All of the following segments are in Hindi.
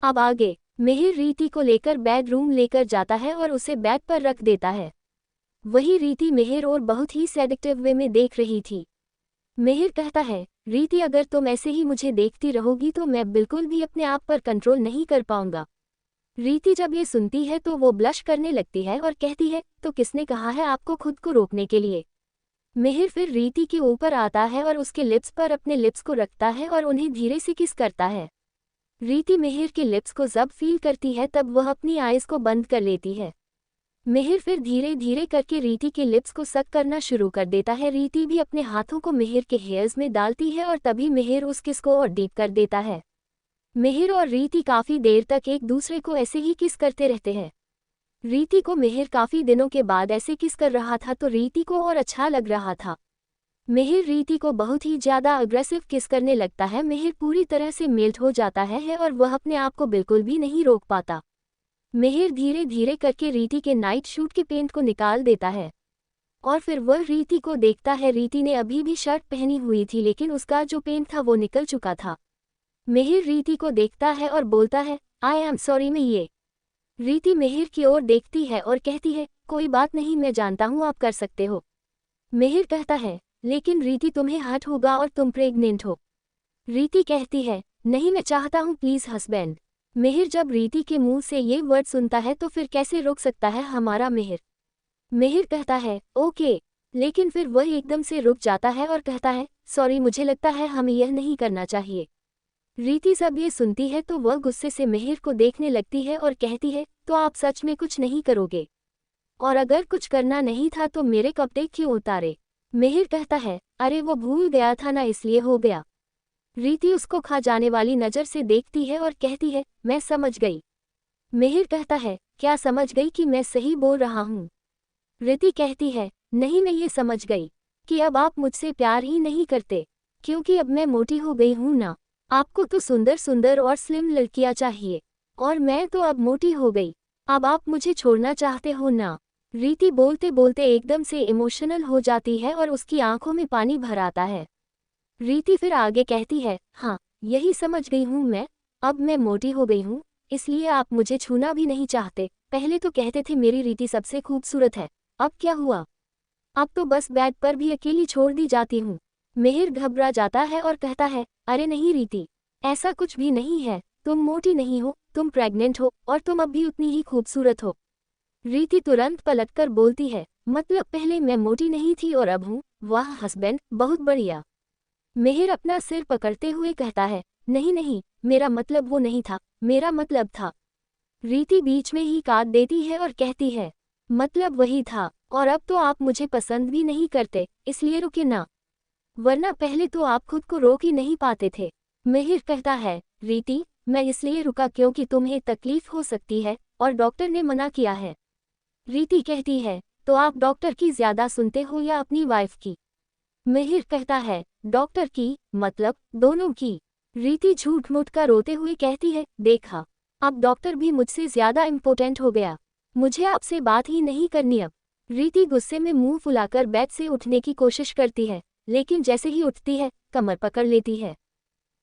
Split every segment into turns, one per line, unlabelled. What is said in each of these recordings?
अब आगे मिहिर रीति को लेकर बेडरूम लेकर जाता है और उसे बेड पर रख देता है। वही रीति मिहिर और बहुत ही सेडक्टिव वे में देख रही थी। मिहिर कहता है, रीति अगर तुम ऐसे ही मुझे देखती रहोगी तो मैं बिल्कुल भी अपने आप पर कंट्रोल नहीं कर पाऊंगा। रीति जब ये सुनती है तो वो ब्लश करने लगती है और कहती है, तो किसने कहा है आपको खुद को रोकने के लिए। मिहिर फिर रीति के ऊपर आता है और उसके लिप्स पर अपने लिप्स को रखता है और उन्हें धीरे से किस करता है। रीति मिहिर के लिप्स को जब फील करती है तब वह अपनी आइज़ को बंद कर लेती है। मिहिर फिर धीरे धीरे करके रीति के लिप्स को सक करना शुरू कर देता है। रीति भी अपने हाथों को मिहिर के हेयर्स में डालती है और तभी मिहिर उस किस को और डीप कर देता है। मिहिर और रीति काफ़ी देर तक एक दूसरे को ऐसे ही किस करते रहते हैं। रीति को मिहिर काफ़ी दिनों के बाद ऐसे किस कर रहा था तो रीति को और अच्छा लग रहा था। मिहिर रीति को बहुत ही ज़्यादा अग्रेसिव किस करने लगता है। मिहिर पूरी तरह से मेल्ट हो जाता है और वह अपने आप को बिल्कुल भी नहीं रोक पाता। मिहिर धीरे धीरे करके रीति के नाइट सूट के पेंट को निकाल देता है और फिर वह रीति को देखता है। रीति ने अभी भी शर्ट पहनी हुई थी लेकिन उसका जो पेंट था वो निकल चुका था। मिहिर रीति को देखता है और बोलता है, आई एम सॉरी मैं ये। रीति मिहिर की ओर देखती है और कहती है, कोई बात नहीं, मैं जानता हूँ आप कर सकते हो। मिहिर कहता है, लेकिन रीति तुम्हें हर्ट होगा और तुम प्रेग्नेंट हो। रीति कहती है, नहीं मैं चाहता हूँ प्लीज़ हस्बैंड। मिहिर जब रीति के मुंह से ये वर्ड सुनता है तो फिर कैसे रोक सकता है हमारा मिहिर। मिहिर कहता है, ओके, लेकिन फिर वह एकदम से रुक जाता है और कहता है, सॉरी मुझे लगता है हमें यह नहीं करना चाहिए। रीति जब ये सुनती है तो वह गुस्से से मिहिर को देखने लगती है और कहती है, तो आप सच में कुछ नहीं करोगे? और अगर कुछ करना नहीं था तो मेरे कपड़े क्यों उतारे? मिहिर कहता है, अरे वो भूल गया था ना इसलिए हो गया। रीति उसको खा जाने वाली नज़र से देखती है और कहती है, मैं समझ गई। मिहिर कहता है, क्या समझ गई कि मैं सही बोल रहा हूँ? रीति कहती है, नहीं मैं ये समझ गई कि अब आप मुझसे प्यार ही नहीं करते क्योंकि अब मैं मोटी हो गई हूँ ना। आपको तो सुंदर सुंदर और स्लिम लड़कियाँ चाहिए और मैं तो अब मोटी हो गई। अब आप मुझे छोड़ना चाहते हो ना। रीति बोलते बोलते एकदम से इमोशनल हो जाती है और उसकी आंखों में पानी भर आता है। रीति फिर आगे कहती है, हाँ यही समझ गई हूँ मैं, अब मैं मोटी हो गई हूँ इसलिए आप मुझे छूना भी नहीं चाहते। पहले तो कहते थे मेरी रीति सबसे खूबसूरत है, अब क्या हुआ? अब तो बस बेड पर भी अकेली छोड़ दी जाती हूँ। मिहिर घबरा जाता है और कहता है, अरे नहीं रीति, ऐसा कुछ भी नहीं है, तुम मोटी नहीं हो, तुम प्रेग्नेंट हो और तुम अब भी उतनी ही खूबसूरत हो। रीति तुरंत पलटकर बोलती है, मतलब पहले मैं मोटी नहीं थी और अब हूँ? वाह हस्बैंड, बहुत बढ़िया। मिहिर अपना सिर पकड़ते हुए कहता है, नहीं नहीं, मेरा मतलब वो नहीं था, मेरा मतलब था। रीति बीच में ही काट देती है और कहती है, मतलब वही था, और अब तो आप मुझे पसंद भी नहीं करते, इसलिए रुके ना, वरना पहले तो आप खुद को रोक ही नहीं पाते थे। मिहिर कहता है, रीति मैं इसलिए रुका क्योंकि तुम्हें तकलीफ हो सकती है और डॉक्टर ने मना किया है। रीति कहती है, तो आप डॉक्टर की ज़्यादा सुनते हो या अपनी वाइफ की? मिहिर कहता है, डॉक्टर की, मतलब दोनों की। रीति झूठ मूठ कर रोते हुए कहती है, देखा, अब डॉक्टर भी मुझसे ज़्यादा इम्पोर्टेंट हो गया, मुझे आपसे बात ही नहीं करनी अब। रीति गुस्से में मुंह फुलाकर बेड से उठने की कोशिश करती है लेकिन जैसे ही उठती है कमर पकड़ लेती है।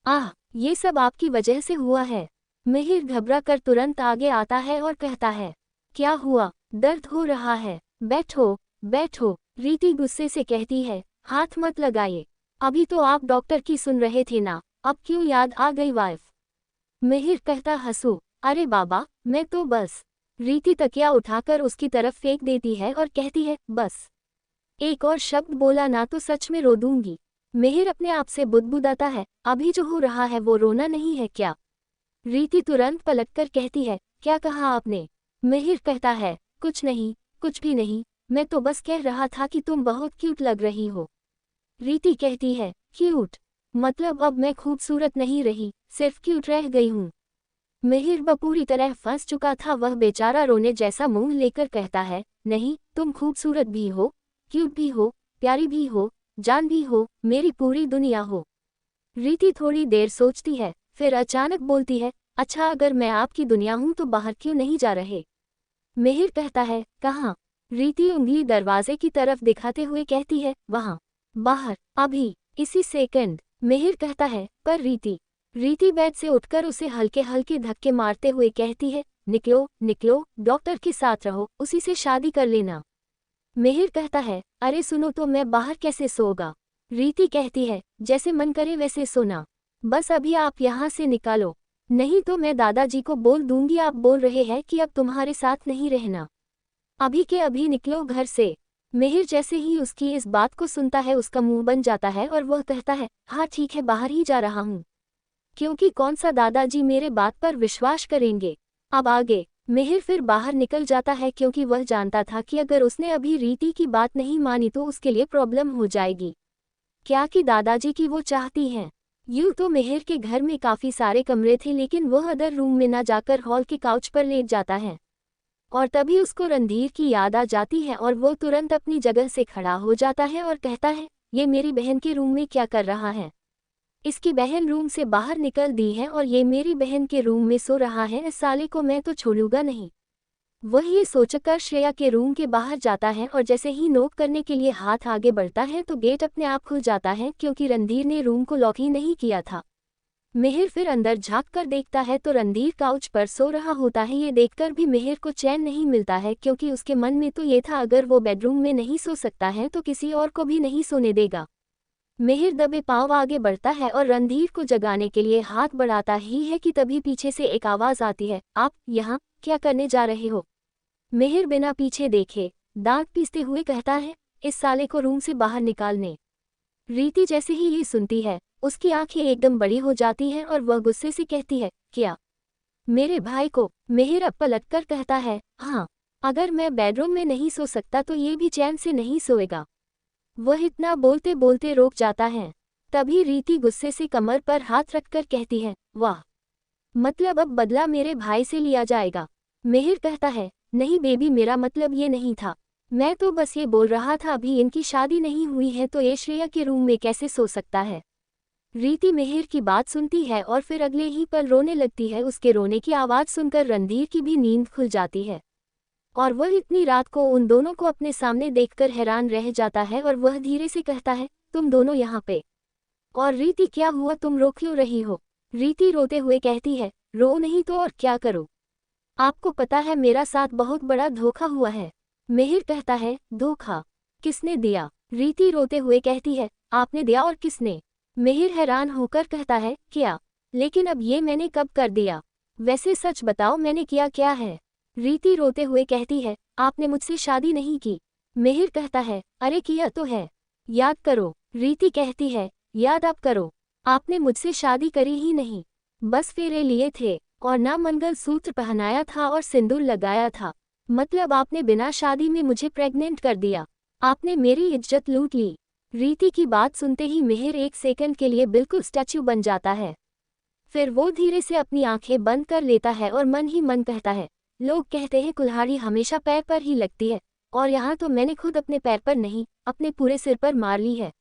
आह, ये सब आपकी वजह से हुआ है। मिहिर घबरा कर तुरंत आगे आता है और कहता है, क्या हुआ? दर्द हो रहा है? बैठो बैठो। रीति गुस्से से कहती है, हाथ मत लगाइए, अभी तो आप डॉक्टर की सुन रहे थे ना, अब क्यों याद आ गई वाइफ? मिहिर कहता हंसो, अरे बाबा मैं तो बस। रीति तकिया उठाकर उसकी तरफ फेंक देती है और कहती है, बस एक और शब्द बोला ना तो सच में रो दूंगी। मिहिर अपने आप से बुदबुदाता है, अभी जो हो रहा है वो रोना नहीं है क्या? रीति तुरंत पलटकर कहती है, क्या कहा आपने? मिहिर कहता है, कुछ नहीं, कुछ भी नहीं, मैं तो बस कह रहा था कि तुम बहुत क्यूट लग रही हो। रीति कहती है, क्यूट? मतलब अब मैं खूबसूरत नहीं रही, सिर्फ क्यूट रह गई हूँ। मिहिर पूरी तरह फंस चुका था, वह बेचारा रोने जैसा मुंह लेकर कहता है, नहीं तुम खूबसूरत भी हो, क्यूट भी हो, प्यारी भी हो, जान भी हो, मेरी पूरी दुनिया हो। रीति थोड़ी देर सोचती है फिर अचानक बोलती है, अच्छा अगर मैं आपकी दुनिया हूँ तो बाहर क्यों नहीं जा रहे? मिहिर कहता है, कहाँ? रीति उंगली दरवाजे की तरफ दिखाते हुए कहती है, वहाँ, बाहर, अभी, इसी सेकंड। मिहिर कहता है, पर रीति, रीति बेड से उठकर उसे हल्के हल्के धक्के मारते हुए कहती है, निकलो निकलो, डॉक्टर के साथ रहो, उसी से शादी कर लेना। मिहिर कहता है, अरे सुनो तो, मैं बाहर कैसे सोगा। रीति कहती है, जैसे मन करे वैसे सोना, बस अभी आप यहाँ से निकालो, नहीं तो मैं दादाजी को बोल दूंगी आप बोल रहे हैं कि अब तुम्हारे साथ नहीं रहना। अभी के अभी निकलो घर से। मिहिर जैसे ही उसकी इस बात को सुनता है उसका मुंह बन जाता है और वह कहता है, हाँ ठीक है, बाहर ही जा रहा हूँ, क्योंकि कौन सा दादाजी मेरे बात पर विश्वास करेंगे। अब आगे मिहिर फिर बाहर निकल जाता है क्योंकि वह जानता था कि अगर उसने अभी रीति की बात नहीं मानी तो उसके लिए प्रॉब्लम हो जाएगी। क्या कि दादाजी की वो चाहती हैं। यूं तो मिहिर के घर में काफी सारे कमरे थे, लेकिन वह अदर रूम में न जाकर हॉल के काउच पर लेट जाता है और तभी उसको रणधीर की याद आ जाती है और वो तुरंत अपनी जगह से खड़ा हो जाता है और कहता है, ये मेरी बहन के रूम में क्या कर रहा है। इसकी बहन रूम से बाहर निकल दी है और ये मेरी बहन के रूम में सो रहा है, इस साले को मैं तो छोड़ूंगा नहीं। वह ये सोचकर श्रेया के रूम के बाहर जाता है और जैसे ही नोक करने के लिए हाथ आगे बढ़ता है तो गेट अपने आप खुल जाता है क्योंकि रणधीर ने रूम को लॉक ही नहीं किया था। मिहिर फिर अंदर झांक कर देखता है तो रणधीर काउच पर सो रहा होता है। ये देखकर भी मिहिर को चैन नहीं मिलता है क्योंकि उसके मन में तो ये था अगर वो बेडरूम में नहीं सो सकता है तो किसी और को भी नहीं सोने देगा। मिहिर दबे पांव आगे बढ़ता है और रणधीर को जगाने के लिए हाथ बढ़ाता ही है कि तभी पीछे से एक आवाज आती है, आप यहाँ क्या करने जा रहे हो। मिहिर बिना पीछे देखे दांत पीसते हुए कहता है, इस साले को रूम से बाहर निकालने। रीति जैसे ही ये सुनती है उसकी आंखें एकदम बड़ी हो जाती हैं और वह गुस्से से कहती है, क्या मेरे भाई को। मिहिर अब पलटकर कहता है, हाँ, अगर मैं बेडरूम में नहीं सो सकता तो ये भी चैन से नहीं सोएगा। वह इतना बोलते बोलते रोक जाता है। तभी रीति गुस्से से कमर पर हाथ रखकर कहती है, वाह, मतलब अब बदला मेरे भाई से लिया जाएगा। मिहिर कहता है, नहीं बेबी, मेरा मतलब ये नहीं था, मैं तो बस ये बोल रहा था अभी इनकी शादी नहीं हुई है तो ये श्रेया के रूम में कैसे सो सकता है। रीति मिहिर की बात सुनती है और फिर अगले ही पल रोने लगती है। उसके रोने की आवाज़ सुनकर रणधीर की भी नींद खुल जाती है और वह इतनी रात को उन दोनों को अपने सामने देखकर हैरान रह जाता है और वह धीरे से कहता है, तुम दोनों यहाँ पे। और रीति, क्या हुआ, तुम रो क्यों रही हो। रीति रोते हुए कहती है, रो नहीं तो और क्या करो, आपको पता है मेरा साथ बहुत बड़ा धोखा हुआ है। मिहिर कहता है, धोखा किसने दिया। रीति रोते हुए कहती है, आपने दिया। और किसने। मिहिर हैरान होकर कहता है, क्या, लेकिन अब ये मैंने कब कर दिया, वैसे सच बताओ मैंने किया क्या है। रीति रोते हुए कहती है, आपने मुझसे शादी नहीं की। मिहिर कहता है, अरे किया तो है, याद करो। रीति कहती है, याद आप करो, आपने मुझसे शादी करी ही नहीं, बस फेरे लिए थे और ना मंगलसूत्र पहनाया था और सिंदूर लगाया था, मतलब आपने बिना शादी में मुझे प्रेग्नेंट कर दिया, आपने मेरी इज्जत लूट ली। रीति की बात सुनते ही मिहिर एक सेकंड के लिए बिल्कुल स्टैच्यू बन जाता है। फिर वो धीरे से अपनी आंखें बंद कर लेता है और मन ही मन कहता है, लोग कहते हैं कुल्हाड़ी हमेशा पैर पर ही लगती है, और यहाँ तो मैंने खुद अपने पैर पर नहीं, अपने पूरे सिर पर मार ली है।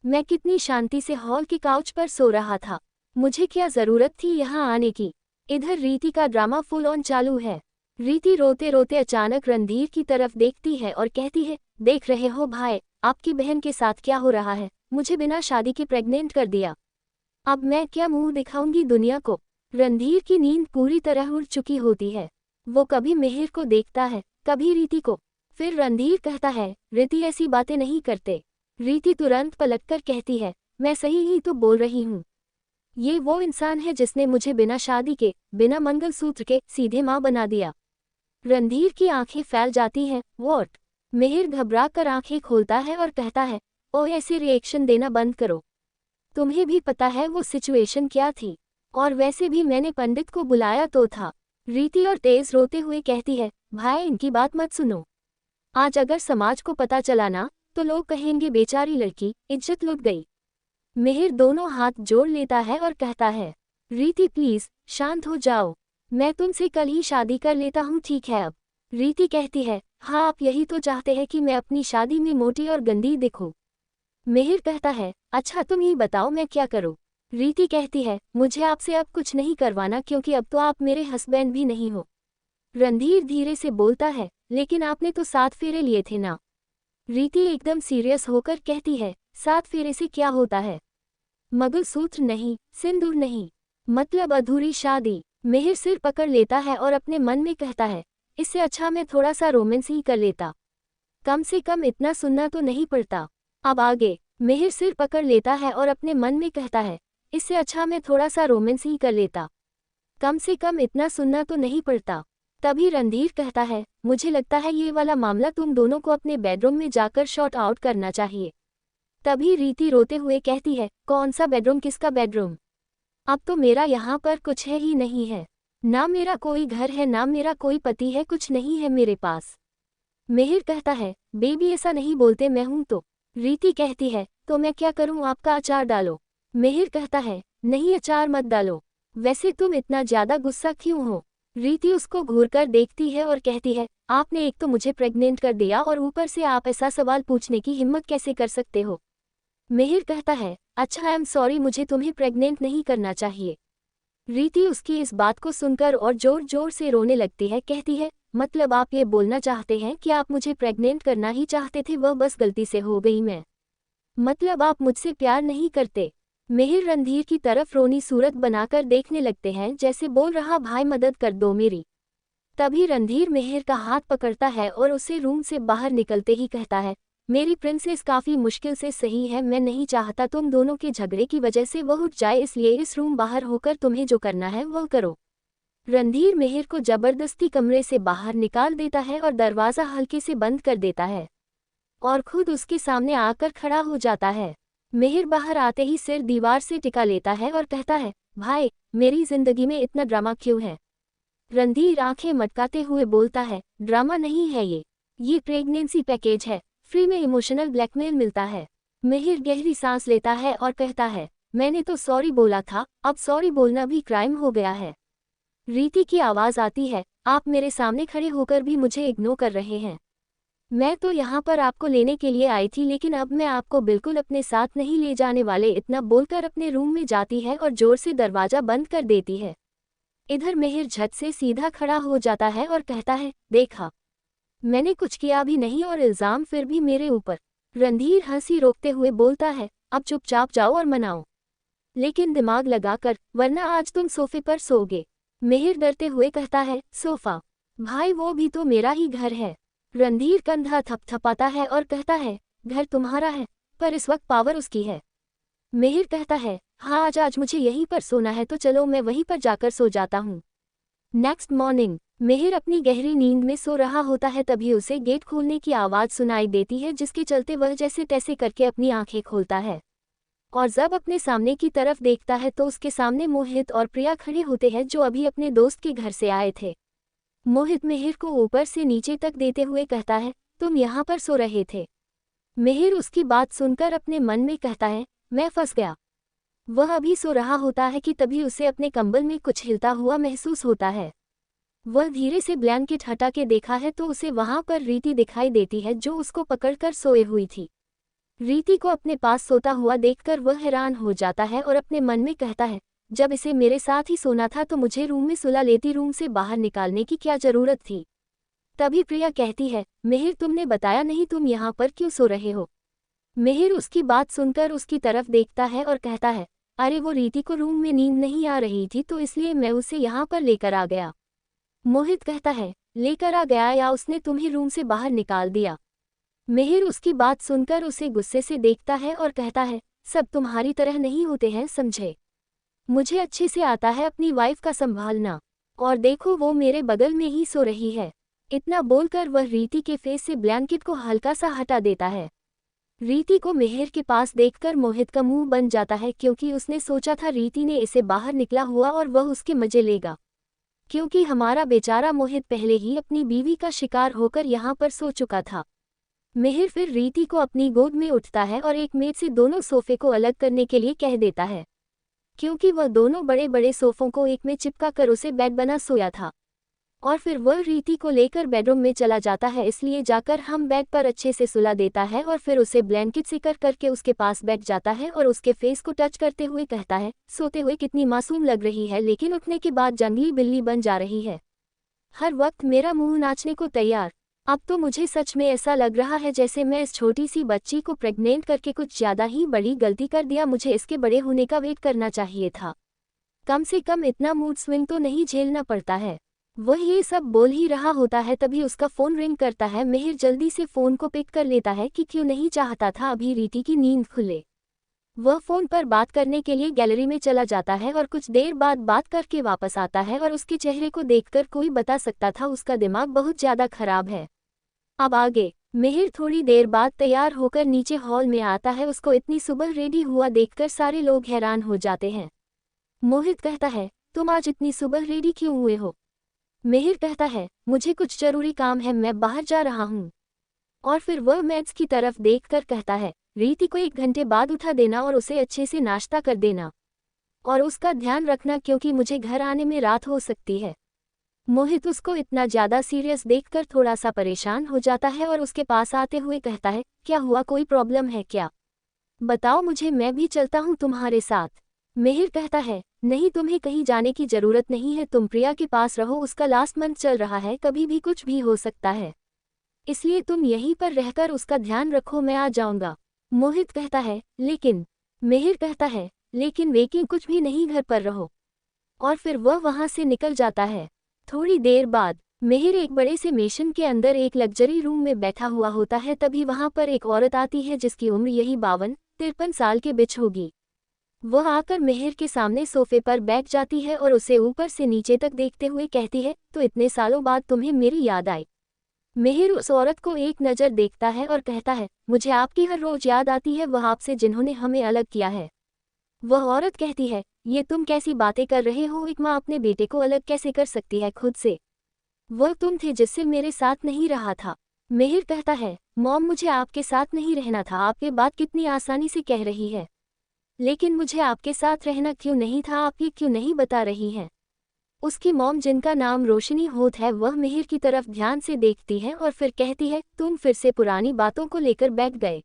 मैं कितनी शांति से हॉल के काउच पर सो रहा था, मुझे क्या जरूरत थी यहाँ आने की। इधर रीति का ड्रामा फुल ऑन चालू है। रीति रोते रोते अचानक रणधीर की तरफ देखती है और कहती है, देख रहे हो भाई, आपकी बहन के साथ क्या हो रहा है, मुझे बिना शादी के प्रेग्नेंट कर दिया, अब मैं क्या मुंह दिखाऊंगी दुनिया को। रणधीर की नींद पूरी तरह उड़ चुकी होती है। वो कभी मिहिर को देखता है, कभी रीति को। फिर रणधीर कहता है, रीति ऐसी बातें नहीं करते। रीति तुरंत पलटकर कहती है, मैं सही ही तो बोल रही हूँ, ये वो इंसान है जिसने मुझे बिना शादी के, बिना मंगलसूत्र के सीधे माँ बना दिया। रणधीर की आंखें फैल जाती हैं। व्हाट। मिहिर घबरा कर आंखें खोलता है और कहता है, ओ ऐसे रिएक्शन देना बंद करो, तुम्हें भी पता है वो सिचुएशन क्या थी, और वैसे भी मैंने पंडित को बुलाया तो था। रीति और तेज रोते हुए कहती है, भाई इनकी बात मत सुनो, आज अगर समाज को पता चला ना तो लोग कहेंगे बेचारी लड़की, इज्जत लुट गई। मिहिर दोनों हाथ जोड़ लेता है और कहता है, रीति प्लीज शांत हो जाओ, मैं तुमसे कल ही शादी कर लेता हूँ, ठीक है अब। रीति कहती है, हाँ आप यही तो चाहते हैं कि मैं अपनी शादी में मोटी और गंदी दिखूं। मिहिर कहता है, अच्छा तुम ही बताओ मैं क्या करूं। रीति कहती है, मुझे आपसे अब कुछ नहीं करवाना क्योंकि अब तो आप मेरे हस्बैंड भी नहीं हो। रणधीर धीरे से बोलता है, लेकिन आपने तो 7 फेरे लिए थे ना। रीति एकदम सीरियस होकर कहती है, 7 फेरे से क्या होता है, मंगलसूत्र नहीं, सिंदूर नहीं, मतलब अधूरी शादी। मिहिर सिर पकड़ लेता है और अपने मन में कहता है, इससे अच्छा मैं थोड़ा सा रोमांस ही कर लेता, कम से कम इतना सुनना तो नहीं पड़ता। अब आगे। मिहिर सिर पकड़ लेता है और अपने मन में कहता है, इससे अच्छा मैं थोड़ा सा रोमांस ही कर लेता, कम से कम इतना सुनना तो नहीं पड़ता। तभी रणधीर कहता है, मुझे लगता है ये वाला मामला तुम दोनों को अपने बेडरूम में जाकर शॉर्ट आउट करना चाहिए। तभी रीति रोते हुए कहती है, कौन सा बेडरूम, किसका बेडरूम? अब तो मेरा यहाँ पर कुछ है ही नहीं है, ना मेरा कोई घर है, ना मेरा कोई पति है, कुछ नहीं है मेरे पास। मिहिर कहता है, बेबी ऐसा नहीं बोलते, मैं हूं तो। रीति कहती है, तो मैं क्या करूं, आपका अचार डालो। मिहिर कहता है, नहीं अचार मत डालो, वैसे तुम इतना ज्यादा गुस्सा क्यों हो? रीति उसको घूरकर देखती है और कहती है, आपने एक तो मुझे प्रेग्नेंट कर दिया और ऊपर से आप ऐसा सवाल पूछने की हिम्मत कैसे कर सकते हो? मिहिर कहता है, अच्छा आई एम सॉरी, मुझे तुम्हें प्रेग्नेंट नहीं करना चाहिए। रीति उसकी इस बात को सुनकर और जोर जोर से रोने लगती है, कहती है, मतलब आप ये बोलना चाहते हैं कि आप मुझे प्रेग्नेंट करना ही चाहते थे, वह बस गलती से हो गई मैं, मतलब आप मुझसे प्यार नहीं करते? मिहिर रणधीर की तरफ रोनी सूरत बनाकर देखने लगते हैं, जैसे बोल रहा, भाई मदद कर दो मेरी। तभी रणधीर मिहिर का हाथ पकड़ता है और उसे रूम से बाहर निकलते ही कहता है, मेरी प्रिंसेस काफी मुश्किल से सही है, मैं नहीं चाहता तुम दोनों के झगड़े की वजह से वह उठ जाए, इसलिए इस रूम बाहर होकर तुम्हें जो करना है वह करो। रणधीर मिहिर को जबरदस्ती कमरे से बाहर निकाल देता है और दरवाज़ा हल्के से बंद कर देता है और खुद उसके सामने आकर खड़ा हो जाता है। मिहिर बाहर आते ही सिर दीवार से टिका लेता है और कहता है, भाई मेरी जिंदगी में इतना ड्रामा क्यों है? रणधीर आंखें मटकाते हुए बोलता है, ड्रामा नहीं है ये प्रेगनेंसी पैकेज है, फ्री में इमोशनल ब्लैकमेल मिलता है। मिहिर गहरी सांस लेता है और कहता है, मैंने तो सॉरी बोला था, अब सॉरी बोलना भी क्राइम हो गया है। रीति की आवाज़ आती है, आप मेरे सामने खड़े होकर भी मुझे इग्नोर कर रहे हैं। मैं तो यहाँ पर आपको लेने के लिए आई थी, लेकिन अब मैं आपको बिल्कुल अपने साथ नहीं ले जाने वाले, इतना बोलकर अपने रूम में जाती है और जोर से दरवाज़ा बंद कर देती है। इधर मिहिर झट से सीधा खड़ा हो जाता है और कहता है, देखा, मैंने कुछ किया भी नहीं और इल्ज़ाम फिर भी मेरे ऊपर। रणधीर हंसी रोकते हुए बोलता है, अब चुपचाप जाओ और मनाओ, लेकिन दिमाग लगाकर, वरना आज तुम सोफे पर सोओगे। मिहिर डरते हुए कहता है, सोफा? भाई वो भी तो मेरा ही घर है। रणधीर कंधा थपथपाता है और कहता है, घर तुम्हारा है, पर इस वक्त पावर उसकी है। मिहिर कहता है, हाँ आज मुझे यहीं पर सोना है, तो चलो मैं वहीं पर जाकर सो जाता हूँ। Next morning. मिहिर अपनी गहरी नींद में सो रहा होता है, तभी उसे गेट खोलने की आवाज़ सुनाई देती है, जिसके चलते वह जैसे तैसे करके अपनी आंखें खोलता है और जब अपने सामने की तरफ देखता है तो उसके सामने मोहित और प्रिया खड़े होते हैं, जो अभी अपने दोस्त के घर से आए थे। मोहित मिहिर को ऊपर से नीचे तक देते हुए कहता है, तुम यहाँ पर सो रहे थे? मिहिर उसकी बात सुनकर अपने मन में कहता है, मैं फंस गया। वह अभी सो रहा होता है कि तभी उसे अपने कंबल में कुछ हिलता हुआ महसूस होता है। वह धीरे से ब्लैंकेट हटा के देखा है तो उसे वहां पर रीति दिखाई देती है, जो उसको पकड़कर सोए हुई थी। रीति को अपने पास सोता हुआ देखकर वह हैरान हो जाता है और अपने मन में कहता है, जब इसे मेरे साथ ही सोना था तो मुझे रूम में सुला लेती, रूम से बाहर निकालने की क्या जरूरत थी? तभी प्रिया कहती है, मिहिर तुमने बताया नहीं, तुम यहाँ पर क्यों सो रहे हो? मिहिर उसकी बात सुनकर उसकी तरफ देखता है और कहता है, अरे वो रीति को रूम में नींद नहीं आ रही थी तो इसलिए मैं उसे यहाँ पर लेकर आ गया। मोहित कहता है, लेकर आ गया या उसने तुम्हें रूम से बाहर निकाल दिया? मिहिर उसकी बात सुनकर उसे गुस्से से देखता है और कहता है, सब तुम्हारी तरह नहीं होते हैं, समझे? मुझे अच्छे से आता है अपनी वाइफ का संभालना, और देखो वो मेरे बगल में ही सो रही है। इतना बोलकर वह रीति के फेस से ब्लैंकेट को हल्का सा हटा देता है। रीति को मिहिर के पास देखकर मोहित का मुंह बन जाता है, क्योंकि उसने सोचा था रीति ने इसे बाहर निकला हुआ और वह उसके मजे लेगा, क्योंकि हमारा बेचारा मोहित पहले ही अपनी बीवी का शिकार होकर यहाँ पर सो चुका था। मिहिर फिर रीति को अपनी गोद में उठता है और एक मेज से दोनों सोफे को अलग करने के लिए कह देता है, क्योंकि वह दोनों बड़े बड़े सोफों को एक में चिपका कर उसे बेड बना सोया था। और फिर वह रीति को लेकर बेडरूम में चला जाता है, इसलिए जाकर हम बेड पर अच्छे से सुला देता है और फिर उसे ब्लैंकेट से करके उसके पास बैठ जाता है और उसके फेस को टच करते हुए कहता है, सोते हुए कितनी मासूम लग रही है, लेकिन उठने के बाद जंगली बिल्ली बन जा रही है। हर वक्त मेरा मुंह नाचने को तैयार। अब तो मुझे सच में ऐसा लग रहा है जैसे मैं इस छोटी सी बच्ची को प्रेग्नेंट करके कुछ ज़्यादा ही बड़ी गलती कर दिया, मुझे इसके बड़े होने का वेट करना चाहिए था। कम से कम इतना मूड स्विंग तो नहीं झेलना पड़ता है। वह ये सब बोल ही रहा होता है तभी उसका फ़ोन रिंग करता है। मिहिर जल्दी से फ़ोन को पिक कर लेता है कि क्यों नहीं चाहता था अभी रीति की नींद खुले। वह फ़ोन पर बात करने के लिए गैलरी में चला जाता है और कुछ देर बाद बात करके वापस आता है और उसके चेहरे को देखकर कोई बता सकता था उसका दिमाग बहुत ज़्यादा खराब है। अब आगे मिहिर थोड़ी देर बाद तैयार होकर नीचे हॉल में आता है। उसको इतनी सुबह रेडी हुआ देखकर सारे लोग हैरान हो जाते हैं। मोहित कहता है, तुम आज इतनी सुबह रेडी क्यों हुए हो? मिहिर कहता है, मुझे कुछ जरूरी काम है, मैं बाहर जा रहा हूँ। और फिर वह मैथ्स की तरफ देखकर कहता है, रीति को 1 घंटे बाद उठा देना और उसे अच्छे से नाश्ता कर देना। और उसका ध्यान रखना क्योंकि मुझे घर आने में रात हो सकती है। मोहित उसको इतना ज़्यादा सीरियस देखकर थोड़ा सा परेशान हो जाता है और उसके पास आते हुए कहता है, क्या हुआ, कोई प्रॉब्लम है क्या? बताओ मुझे, मैं भी चलता हूँ तुम्हारे साथ। मिहिर कहता है, नहीं, तुम्हें कहीं जाने की ज़रूरत नहीं है, तुम प्रिया के पास रहो, उसका लास्ट मंथ चल रहा है, कभी भी कुछ भी हो सकता है, इसलिए तुम यहीं पर रहकर उसका ध्यान रखो, मैं आ जाऊंगा। मोहित कहता है, लेकिन मिहिर कहता है, लेकिन वेकिंग कुछ भी नहीं, घर पर रहो। और फिर वह वहां से निकल जाता है। थोड़ी देर बाद मिहिर एक बड़े से मेशन के अंदर एक लग्जरी रूम में बैठा हुआ होता है। तभी वहां पर एक औरत आती है जिसकी उम्र यही 52-53 साल के बीच होगी। वह आकर मिहिर के सामने सोफे पर बैठ जाती है और उसे ऊपर से नीचे तक देखते हुए कहती है, तो इतने सालों बाद तुम्हें मेरी याद आई? मिहिर उस औरत को एक नज़र देखता है और कहता है, मुझे आपकी हर रोज याद आती है, वह आपसे जिन्होंने हमें अलग किया है। वह औरत कहती है, ये तुम कैसी बातें कर रहे हो, एक माँ अपने बेटे को अलग कैसे कर सकती है खुद से? वह तुम थे जिससे मेरे साथ नहीं रहा था। मिहिर कहता है, मॉम, मुझे आपके साथ नहीं रहना था, आपके बात कितनी आसानी से कह रही है, लेकिन मुझे आपके साथ रहना क्यों नहीं था, आप ये क्यों नहीं बता रही हैं? उसकी मॉम, जिनका नाम रोशनी होत है, वह मिहिर की तरफ ध्यान से देखती है और फिर कहती है, तुम फिर से पुरानी बातों को लेकर बैठ गए।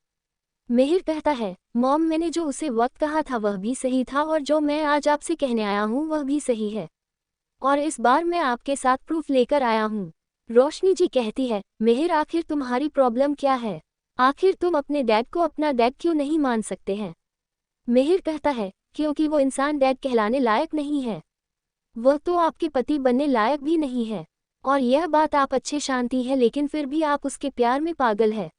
मिहिर कहता है, मॉम, मैंने जो उसे वक्त कहा था वह भी सही था और जो मैं आज आपसे कहने आया हूँ वह भी सही है, और इस बार मैं आपके साथ प्रूफ लेकर आया हूँ। रोशनी जी कहती है, मिहिर, आखिर तुम्हारी प्रॉब्लम क्या है? आखिर तुम अपने डैड को अपना डैड क्यों नहीं मान सकते हैं? मिहिर कहता है, क्योंकि वो इंसान डैड कहलाने लायक नहीं है, वह तो आपके पति बनने लायक भी नहीं है। और यह बात आप अच्छे शांति है, लेकिन फिर भी आप उसके प्यार में पागल है।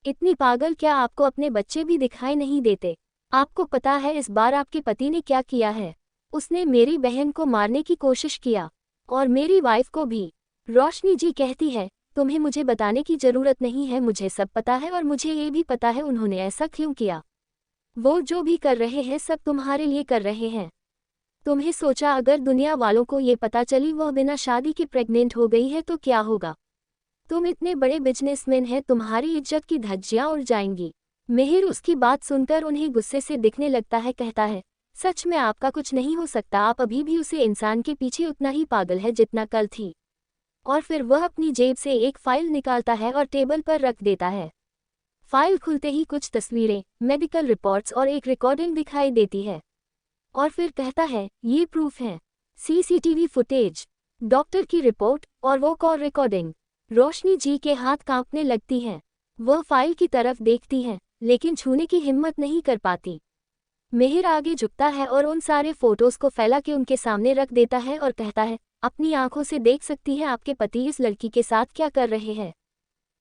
इतनी पागल क्या आपको अपने बच्चे भी दिखाई नहीं देते? आपको पता है इस बार आपके पति ने क्या किया है? उसने मेरी बहन को मारने की कोशिश किया, और मेरी वाइफ को भी। रोशनी जी कहती है, तुम्हें मुझे बताने की ज़रूरत नहीं है, मुझे सब पता है और मुझे ये भी पता है उन्होंने ऐसा क्यों किया। वो जो भी कर रहे हैं सब तुम्हारे लिए कर रहे हैं। तुम्हें सोचा अगर दुनिया वालों को ये पता चली वह बिना शादी के प्रेग्नेंट हो गई है तो क्या होगा? तुम इतने बड़े बिजनेसमैन हैं, तुम्हारी इज्जत की धज्जियां उड़ जाएंगी। मिहिर उसकी बात सुनकर उन्हें गुस्से से दिखने लगता है, कहता है, सच में आपका कुछ नहीं हो सकता, आप अभी भी उसे इंसान के पीछे उतना ही पागल है जितना कल थी। और फिर वह अपनी जेब से एक फाइल निकालता है और टेबल पर रख देता है। फाइल खुलते ही कुछ तस्वीरें, मेडिकल रिपोर्ट्स और एक रिकॉर्डिंग दिखाई देती है। और फिर कहता है, ये प्रूफ है, सीसीटीवी फुटेज, डॉक्टर की रिपोर्ट और वो कॉल रिकॉर्डिंग। रोशनी जी के हाथ कांपने लगती हैं। वह फाइल की तरफ देखती हैं, लेकिन छूने की हिम्मत नहीं कर पाती। मिहिर आगे झुकता है और उन सारे फोटोज को फैला के उनके सामने रख देता है और कहता है, अपनी आंखों से देख सकती है आपके पति इस लड़की के साथ क्या कर रहे हैं,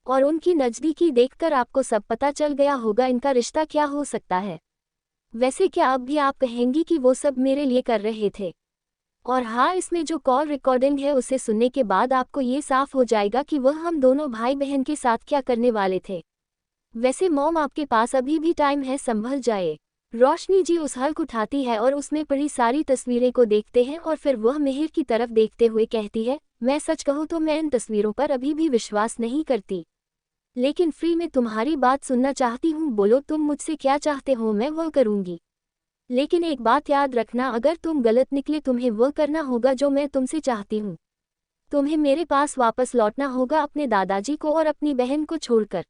और उनकी नज़दीकी देखकर आपको सब पता चल गया होगा इनका रिश्ता क्या हो सकता है। वैसे क्या अब भी आप कहेंगी कि वो सब मेरे लिए कर रहे थे? और हाँ, इसमें जो कॉल रिकॉर्डिंग है उसे सुनने के बाद आपको ये साफ हो जाएगा कि वह हम दोनों भाई बहन के साथ क्या करने वाले थे। वैसे मॉम, आपके पास अभी भी टाइम है, संभल जाए। रोशनी जी उस हल्क उठाती है और उसमें पड़ी सारी तस्वीरें को देखते हैं और फिर वह मिहिर की तरफ देखते हुए कहती है, मैं सच कहूँ तो मैं इन तस्वीरों पर अभी भी विश्वास नहीं करती, लेकिन फ्री में तुम्हारी बात सुनना चाहती हूँ, बोलो तुम मुझसे क्या चाहते हो, मैं वह करूँगी। लेकिन एक बात याद रखना, अगर तुम गलत निकले तुम्हें वह करना होगा जो मैं तुमसे चाहती हूँ। तुम्हें मेरे पास वापस लौटना होगा अपने दादाजी को और अपनी बहन को छोड़कर,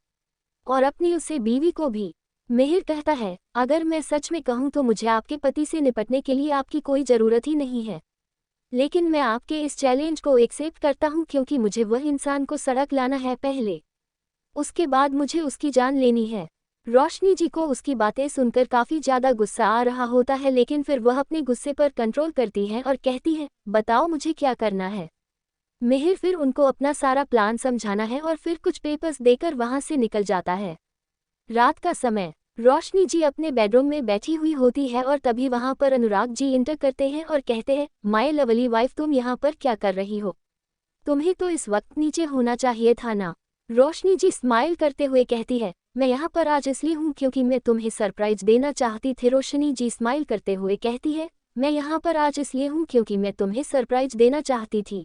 और अपनी उसे बीवी को भी। मिहिर कहता है, अगर मैं सच में कहूँ तो मुझे आपके पति से निपटने के लिए आपकी कोई ज़रूरत ही नहीं है, लेकिन मैं आपके इस चैलेंज को एक्सेप्ट करता हूँ क्योंकि मुझे वह इंसान को सड़क लाना है पहले, उसके बाद मुझे उसकी जान लेनी है। रोशनी जी को उसकी बातें सुनकर काफी ज्यादा गुस्सा आ रहा होता है, लेकिन फिर वह अपने गुस्से पर कंट्रोल करती है और कहती है, बताओ मुझे क्या करना है। मिहिर फिर उनको अपना सारा प्लान समझाना है और फिर कुछ पेपर्स देकर वहां से निकल जाता है। रात का समय, रोशनी जी अपने बेडरूम में बैठी हुई होती है और तभी वहां पर अनुराग जी इंटर करते हैं और कहते हैं, माय लवली वाइफ, तुम यहाँ पर क्या कर रही हो? तुम्हें तो इस वक्त नीचे होना चाहिए था ना। रोशनी जी स्माइल करते हुए कहती है, मैं यहाँ पर आज इसलिए हूँ क्योंकि मैं तुम्हें सरप्राइज देना चाहती थी। रोशनी जी स्माइल करते हुए कहती है, मैं यहाँ पर आज इसलिए हूँ क्योंकि मैं तुम्हें सरप्राइज देना चाहती थी।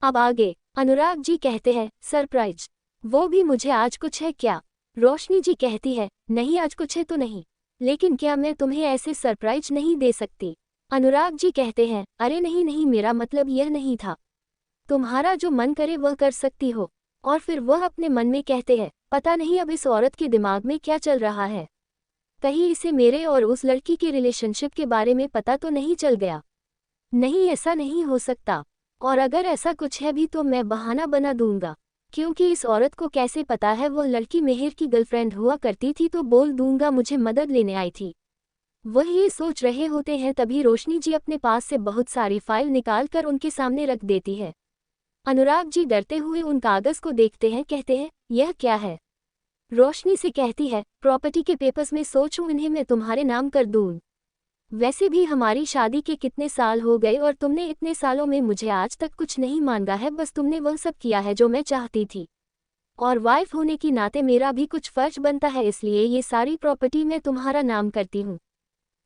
अब आगे अनुराग जी कहते हैं, सरप्राइज? वो भी मुझे आज कुछ है क्या? रोशनी जी कहती है, नहीं आज कुछ है तो नहीं, लेकिन क्या मैं तुम्हें ऐसे सरप्राइज नहीं दे सकती? अनुराग जी कहते हैं, अरे नहीं नहीं, मेरा मतलब यह नहीं था। तुम्हारा जो मन करे वह कर सकती हो। और फिर वह अपने मन में कहते हैं, पता नहीं अब इस औरत के दिमाग में क्या चल रहा है, कहीं इसे मेरे और उस लड़की के रिलेशनशिप के बारे में पता तो नहीं चल गया। नहीं, ऐसा नहीं हो सकता, और अगर ऐसा कुछ है भी तो मैं बहाना बना दूंगा, क्योंकि इस औरत को कैसे पता है वह लड़की मिहिर की गर्लफ्रेंड हुआ करती थी, तो बोल दूंगा मुझे मदद लेने आई थी। वह ये सोच रहे होते हैं तभी रोशनी जी अपने पास से बहुत सारी फाइल निकालकर उनके सामने रख देती है। अनुराग जी डरते हुए उन कागज को देखते हैं, कहते हैं, यह क्या है? रोशनी से कहती है, प्रॉपर्टी के पेपर्स में सोचूं इन्हें मैं तुम्हारे नाम कर दूं। वैसे भी हमारी शादी के कितने साल हो गए और तुमने इतने सालों में मुझे आज तक कुछ नहीं मांगा है, बस तुमने वह सब किया है जो मैं चाहती थी। और वाइफ होने की नाते मेरा भी कुछ फर्ज बनता है, इसलिए ये सारी प्रॉपर्टी मैं तुम्हारा नाम करती हूँ,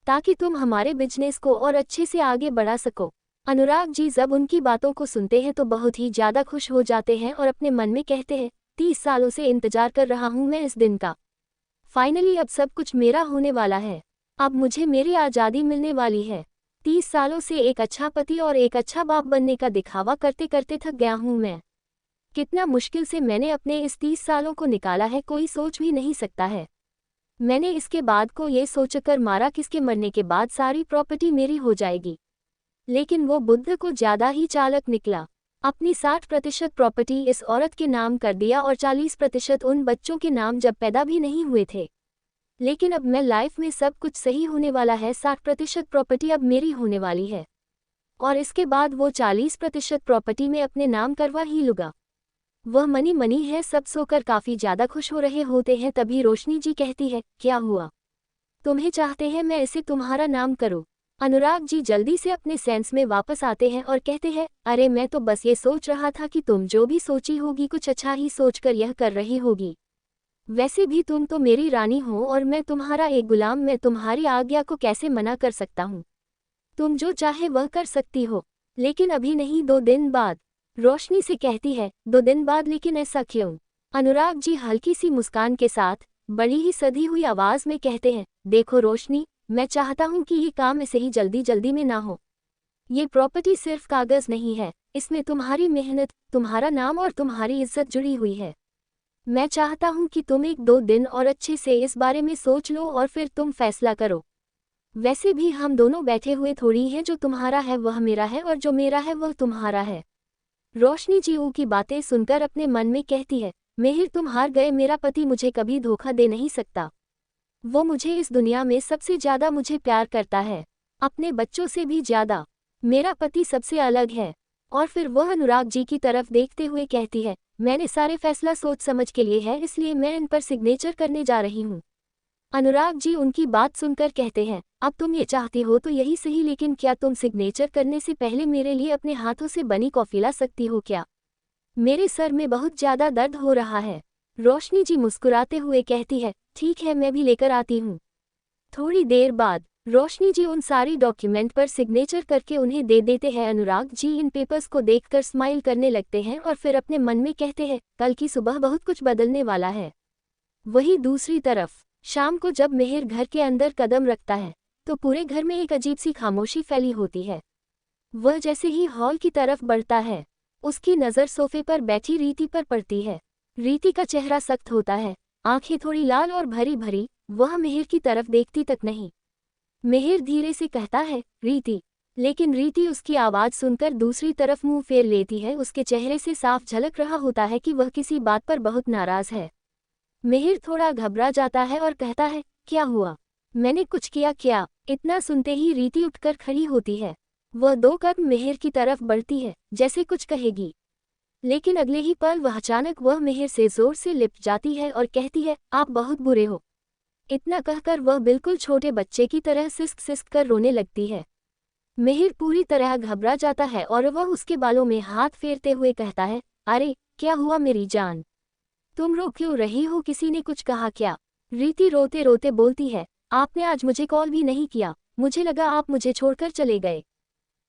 ताकि तुम हमारे बिजनेस को और अच्छे से आगे बढ़ा सको। अनुराग जी जब उनकी बातों को सुनते हैं तो बहुत ही ज़्यादा खुश हो जाते हैं और अपने मन में कहते हैं, 30 सालों से इंतजार कर रहा हूँ मैं इस दिन का। फाइनली अब सब कुछ मेरा होने वाला है, अब मुझे मेरी आज़ादी मिलने वाली है। 30 सालों से एक अच्छा पति और एक अच्छा बाप बनने का दिखावा करते करते थक गया हूँ मैं। कितना मुश्किल से मैंने अपने इस 30 सालों को निकाला है, कोई सोच भी नहीं सकता है। मैंने इसके बाद को ये सोचकर मारा किसके मरने के बाद सारी प्रॉपर्टी मेरी हो जाएगी, लेकिन वो बुद्ध को ज़्यादा ही चालाक निकला। अपनी 60% प्रॉपर्टी इस औरत के नाम कर दिया और 40% उन बच्चों के नाम जब पैदा भी नहीं हुए थे। लेकिन अब मैं लाइफ में सब कुछ सही होने वाला है, 60% प्रॉपर्टी अब मेरी होने वाली है, और इसके बाद वो 40% प्रॉपर्टी में अपने नाम करवा ही लूँगा। वह मनी मनी है। सब सोकर काफ़ी ज़्यादा खुश हो रहे होते हैं तभी रोशनी जी कहती है, क्या हुआ? तुम्हें चाहते हैं मैं इसे तुम्हारा नाम करूं? अनुराग जी जल्दी से अपने सेंस में वापस आते हैं और कहते हैं, अरे मैं तो बस ये सोच रहा था कि तुम जो भी सोची होगी कुछ अच्छा ही सोचकर यह कर रही होगी। वैसे भी तुम तो मेरी रानी हो और मैं तुम्हारा एक गुलाम, मैं तुम्हारी आज्ञा को कैसे मना कर सकता हूँ? तुम जो चाहे वह कर सकती हो, लेकिन अभी नहीं, 2 दिन बाद। रोशनी से कहती है, 2 दिन बाद? लेकिन ऐसा क्यों? अनुराग जी हल्की सी मुस्कान के साथ बड़ी ही सधी हुई आवाज में कहते हैं, देखो रोशनी, मैं चाहता हूँ कि ये काम ऐसे ही जल्दी जल्दी में ना हो। ये प्रॉपर्टी सिर्फ कागज नहीं है, इसमें तुम्हारी मेहनत, तुम्हारा नाम और तुम्हारी इज्जत जुड़ी हुई है। मैं चाहता हूँ कि तुम 1-2 दिन और अच्छे से इस बारे में सोच लो और फिर तुम फैसला करो। वैसे भी हम दोनों बैठे हुए थोड़ी हैं, जो तुम्हारा है वह मेरा है और जो मेरा है वह तुम्हारा है। रोशनी जी की बातें सुनकर अपने मन में कहती है, मिहिर तुम हार गए, मेरा पति मुझे कभी धोखा दे नहीं सकता। वो मुझे इस दुनिया में सबसे ज़्यादा मुझे प्यार करता है, अपने बच्चों से भी ज़्यादा। मेरा पति सबसे अलग है। और फिर वह अनुराग जी की तरफ देखते हुए कहती है, मैंने सारे फैसला सोच समझ के लिए है, इसलिए मैं इन पर सिग्नेचर करने जा रही हूँ। अनुराग जी उनकी बात सुनकर कहते हैं, अब तुम ये चाहती हो तो यही सही, लेकिन क्या तुम सिग्नेचर करने से पहले मेरे लिए अपने हाथों से बनी कॉफ़ी ला सकती हो क्या? मेरे सर में बहुत ज़्यादा दर्द हो रहा है। रोशनी जी मुस्कुराते हुए कहती है, ठीक है मैं भी लेकर आती हूँ। थोड़ी देर बाद रोशनी जी उन सारी डॉक्यूमेंट पर सिग्नेचर करके उन्हें दे देते हैं। अनुराग जी इन पेपर्स को देखकर स्माइल करने लगते हैं और फिर अपने मन में कहते हैं, कल की सुबह बहुत कुछ बदलने वाला है। वहीं दूसरी तरफ शाम को जब मिहिर घर के अंदर कदम रखता है तो पूरे घर में एक अजीब सी खामोशी फैली होती है। वह जैसे ही हॉल की तरफ बढ़ता है, उसकी नज़र सोफे पर बैठी रीति पर पड़ती है। रीति का चेहरा सख्त होता है, आंखें थोड़ी लाल और भरी भरी, वह मिहिर की तरफ देखती तक नहीं। मिहिर धीरे से कहता है, रीति, लेकिन रीति उसकी आवाज़ सुनकर दूसरी तरफ मुंह फेर लेती है। उसके चेहरे से साफ झलक रहा होता है कि वह किसी बात पर बहुत नाराज़ है। मिहिर थोड़ा घबरा जाता है और कहता है, क्या हुआ? मैंने कुछ किया क्या? इतना सुनते ही रीति उठकर खड़ी होती है। वह 2 कदम मिहिर की तरफ बढ़ती है, जैसे कुछ कहेगी। लेकिन अगले ही पल वह अचानक मिहिर से जोर से लिपट जाती है और कहती है, आप बहुत बुरे हो। इतना कहकर वह बिल्कुल छोटे बच्चे की तरह सिसक सिसक कर रोने लगती है। मिहिर पूरी तरह घबरा जाता है और वह उसके बालों में हाथ फेरते हुए कहता है, अरे क्या हुआ मेरी जान? तुम रो क्यों रही हो? किसी ने कुछ कहा क्या? रीति रोते रोते बोलती है, आपने आज मुझे कॉल भी नहीं किया, मुझे लगा आप मुझे छोड़कर चले गए।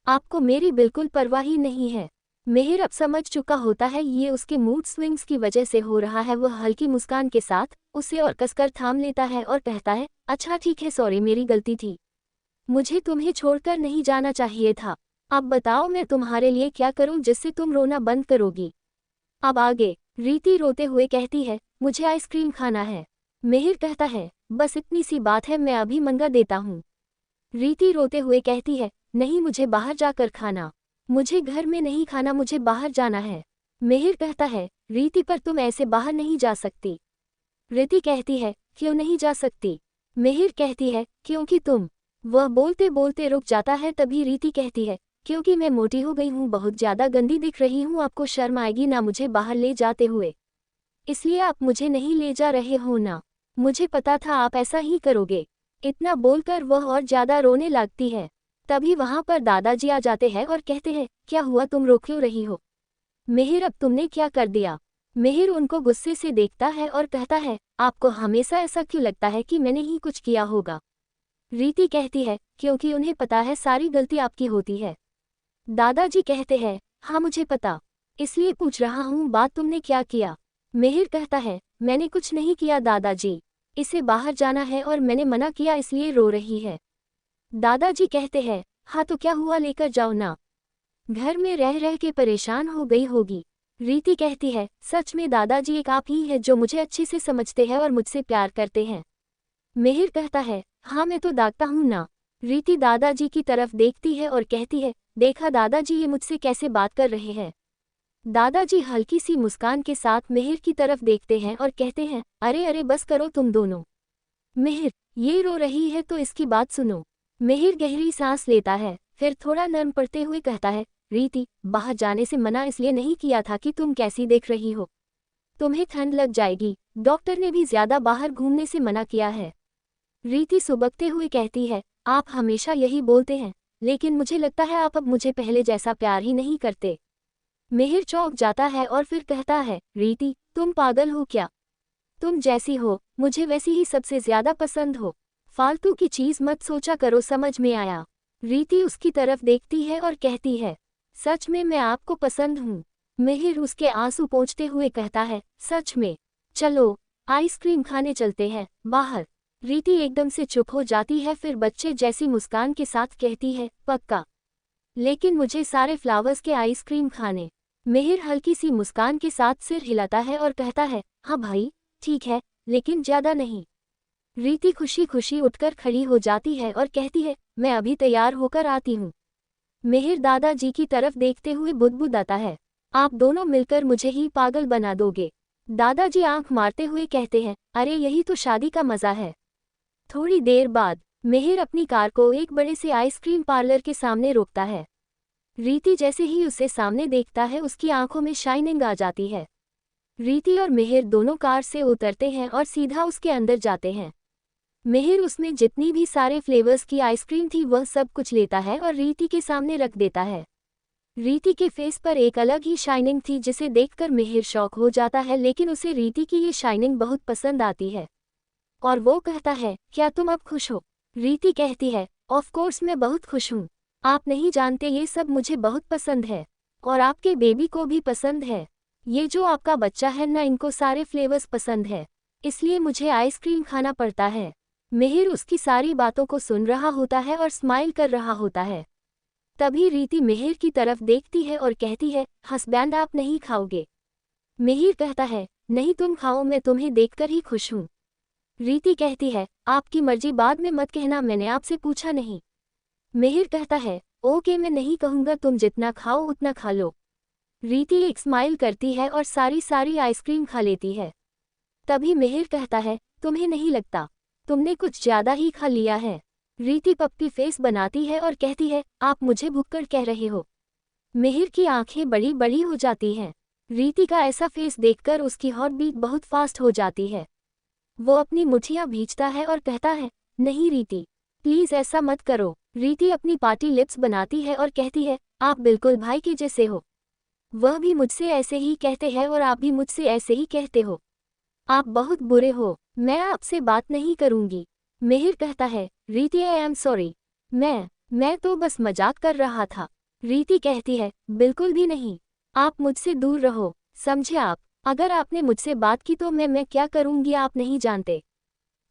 आपको मेरी बिल्कुल परवाह ही नहीं है। मिहिर अब समझ चुका होता है ये उसके मूड स्विंग्स की वजह से हो रहा है। वह हल्की मुस्कान के साथ उसे और कसकर थाम लेता है और कहता है, अच्छा ठीक है, सॉरी, मेरी गलती थी। मुझे तुम्हें छोड़कर नहीं जाना चाहिए था। अब बताओ मैं तुम्हारे लिए क्या करूं जिससे तुम रोना बंद करोगी? अब आगे रीति रोते हुए कहती है, मुझे आइसक्रीम खाना है। मिहिर कहता है, बस इतनी सी बात है, मैं अभी मंगा देता हूँ। रीति रोते हुए कहती है, नहीं, मुझे बाहर जाकर खाना। मुझे घर में नहीं खाना, मुझे बाहर जाना है। मिहिर कहता है, रीति पर तुम ऐसे बाहर नहीं जा सकती। रीति कहती है, क्यों नहीं जा सकती? मिहिर कहती है, क्योंकि तुम। वह बोलते बोलते रुक जाता है। तभी रीति कहती है, क्योंकि मैं मोटी हो गई हूँ, बहुत ज्यादा गंदी दिख रही हूँ, आपको शर्म आएगी ना मुझे बाहर ले जाते हुए? इसलिए आप मुझे नहीं ले जा रहे हो ना? मुझे पता था आप ऐसा ही करोगे। इतना बोलकर वह और ज्यादा रोने लगती है। तभी वहां पर दादाजी आ जाते हैं और कहते हैं, क्या हुआ, तुम रो क्यों रही हो? मिहिर, अब तुमने क्या कर दिया? मिहिर उनको गुस्से से देखता है और कहता है, आपको हमेशा ऐसा क्यों लगता है कि मैंने ही कुछ किया होगा? रीति कहती है, क्योंकि उन्हें पता है सारी गलती आपकी होती है। दादाजी कहते हैं, हाँ मुझे पता, इसलिए पूछ रहा हूँ, बात तुमने क्या किया? मिहिर कहता है, मैंने कुछ नहीं किया दादाजी, इसे बाहर जाना है और मैंने मना किया इसलिए रो रही है। दादाजी कहते हैं, हाँ तो क्या हुआ, लेकर जाओ ना, घर में रह रह के परेशान हो गई होगी। रीति कहती है, सच में दादाजी, एक आप ही है जो मुझे अच्छे से समझते हैं और मुझसे प्यार करते हैं। मिहिर कहता है, हाँ मैं तो दागता हूँ ना। रीति दादाजी की तरफ देखती है और कहती है, देखा दादाजी, ये मुझसे कैसे बात कर रहे हैं? दादाजी हल्की सी मुस्कान के साथ मिहिर की तरफ देखते हैं और कहते हैं, अरे अरे बस करो तुम दोनों। मिहिर, ये रो रही है तो इसकी बात सुनो। मिहिर गहरी सांस लेता है, फिर थोड़ा नर्म पड़ते हुए कहता है, रीति, बाहर जाने से मना इसलिए नहीं किया था कि तुम कैसी देख रही हो। तुम्हें ठंड लग जाएगी, डॉक्टर ने भी ज्यादा बाहर घूमने से मना किया है। रीति सुबकते हुए कहती है, आप हमेशा यही बोलते हैं, लेकिन मुझे लगता है आप अब मुझे पहले जैसा प्यार ही नहीं करते। मिहिर चौंक जाता है और फिर कहता है, रीति, तुम पागल हो क्या? तुम जैसी हो मुझे वैसी ही सबसे ज्यादा पसंद हो। फालतू की चीज मत सोचा करो, समझ में आया? रीति उसकी तरफ देखती है और कहती है, सच में मैं आपको पसंद हूँ। मिहिर उसके आंसू पोंछते हुए कहता है, सच में? चलो आइसक्रीम खाने चलते हैं बाहर। रीति एकदम से चुप हो जाती है, फिर बच्चे जैसी मुस्कान के साथ कहती है, पक्का, लेकिन मुझे सारे फ्लावर्स के आइसक्रीम खाने। मिहिर हल्की सी मुस्कान के साथ सिर हिलाता है और कहता है, हाँ भाई ठीक है, लेकिन ज्यादा नहीं। रीति खुशी खुशी उठकर खड़ी हो जाती है और कहती है, मैं अभी तैयार होकर आती हूँ। मिहिर दादाजी की तरफ देखते हुए बुदबुदाता है, आप दोनों मिलकर मुझे ही पागल बना दोगे। दादाजी आंख मारते हुए कहते हैं, अरे यही तो शादी का मजा है। थोड़ी देर बाद मिहिर अपनी कार को एक बड़े से आइसक्रीम पार्लर के सामने रोकता है। रीति जैसे ही उसे सामने देखता है उसकी आंखों में शाइनिंग आ जाती है। रीति और मिहिर दोनों कार से उतरते हैं और सीधा उसके अंदर जाते हैं। मिहिर उसमें जितनी भी सारे फ्लेवर्स की आइसक्रीम थी वह सब कुछ लेता है और रीति के सामने रख देता है। रीति के फेस पर एक अलग ही शाइनिंग थी जिसे देखकर मिहिर शॉक हो जाता है, लेकिन उसे रीति की ये शाइनिंग बहुत पसंद आती है और वो कहता है, क्या तुम अब खुश हो? रीति कहती है, ऑफ कोर्स मैं बहुत खुश हूँ। आप नहीं जानते ये सब मुझे बहुत पसंद है और आपके बेबी को भी पसंद है। ये जो आपका बच्चा है ना, इनको सारे फ्लेवर्स पसंद है, इसलिए मुझे आइसक्रीम खाना पड़ता है। मिहिर उसकी सारी बातों को सुन रहा होता है और स्माइल कर रहा होता है। तभी रीति मिहिर की तरफ देखती है और कहती है, हस्बैंड आप नहीं खाओगे? मिहिर कहता है, नहीं तुम खाओ, मैं तुम्हें देखकर ही खुश हूँ। रीति कहती है, आपकी मर्जी, बाद में मत कहना मैंने आपसे पूछा नहीं। मिहिर कहता है, ओके मैं नहीं कहूँगा, तुम जितना खाओ उतना खा लो। रीति एक स्माइल करती है और सारी आइसक्रीम खा लेती है। तभी मिहिर कहता है, तुम्हें नहीं लगता तुमने कुछ ज्यादा ही खा लिया है? रीति पप्पी फेस बनाती है और कहती है, आप मुझे भुक्कड़ कह रहे हो? मिहिर की आंखें बड़ी बड़ी हो जाती हैं। रीति का ऐसा फेस देखकर उसकी हार्ट बीट बहुत फास्ट हो जाती है। वो अपनी मुठ्ठियां भींचता है और कहता है, नहीं रीति, प्लीज ऐसा मत करो। रीति अपनी पार्टी लिप्स बनाती है और कहती है, आप बिल्कुल भाई के जैसे हो। वह भी मुझसे ऐसे ही कहते हैं और आप भी मुझसे ऐसे ही कहते हो। आप बहुत बुरे हो, मैं आपसे बात नहीं करूंगी। मिहिर कहता है, रीति आई एम सॉरी, मैं तो बस मजाक कर रहा था। रीति कहती है, बिल्कुल भी नहीं, आप मुझसे दूर रहो, समझे आप? अगर आपने मुझसे बात की तो मैं क्या करूंगी आप नहीं जानते।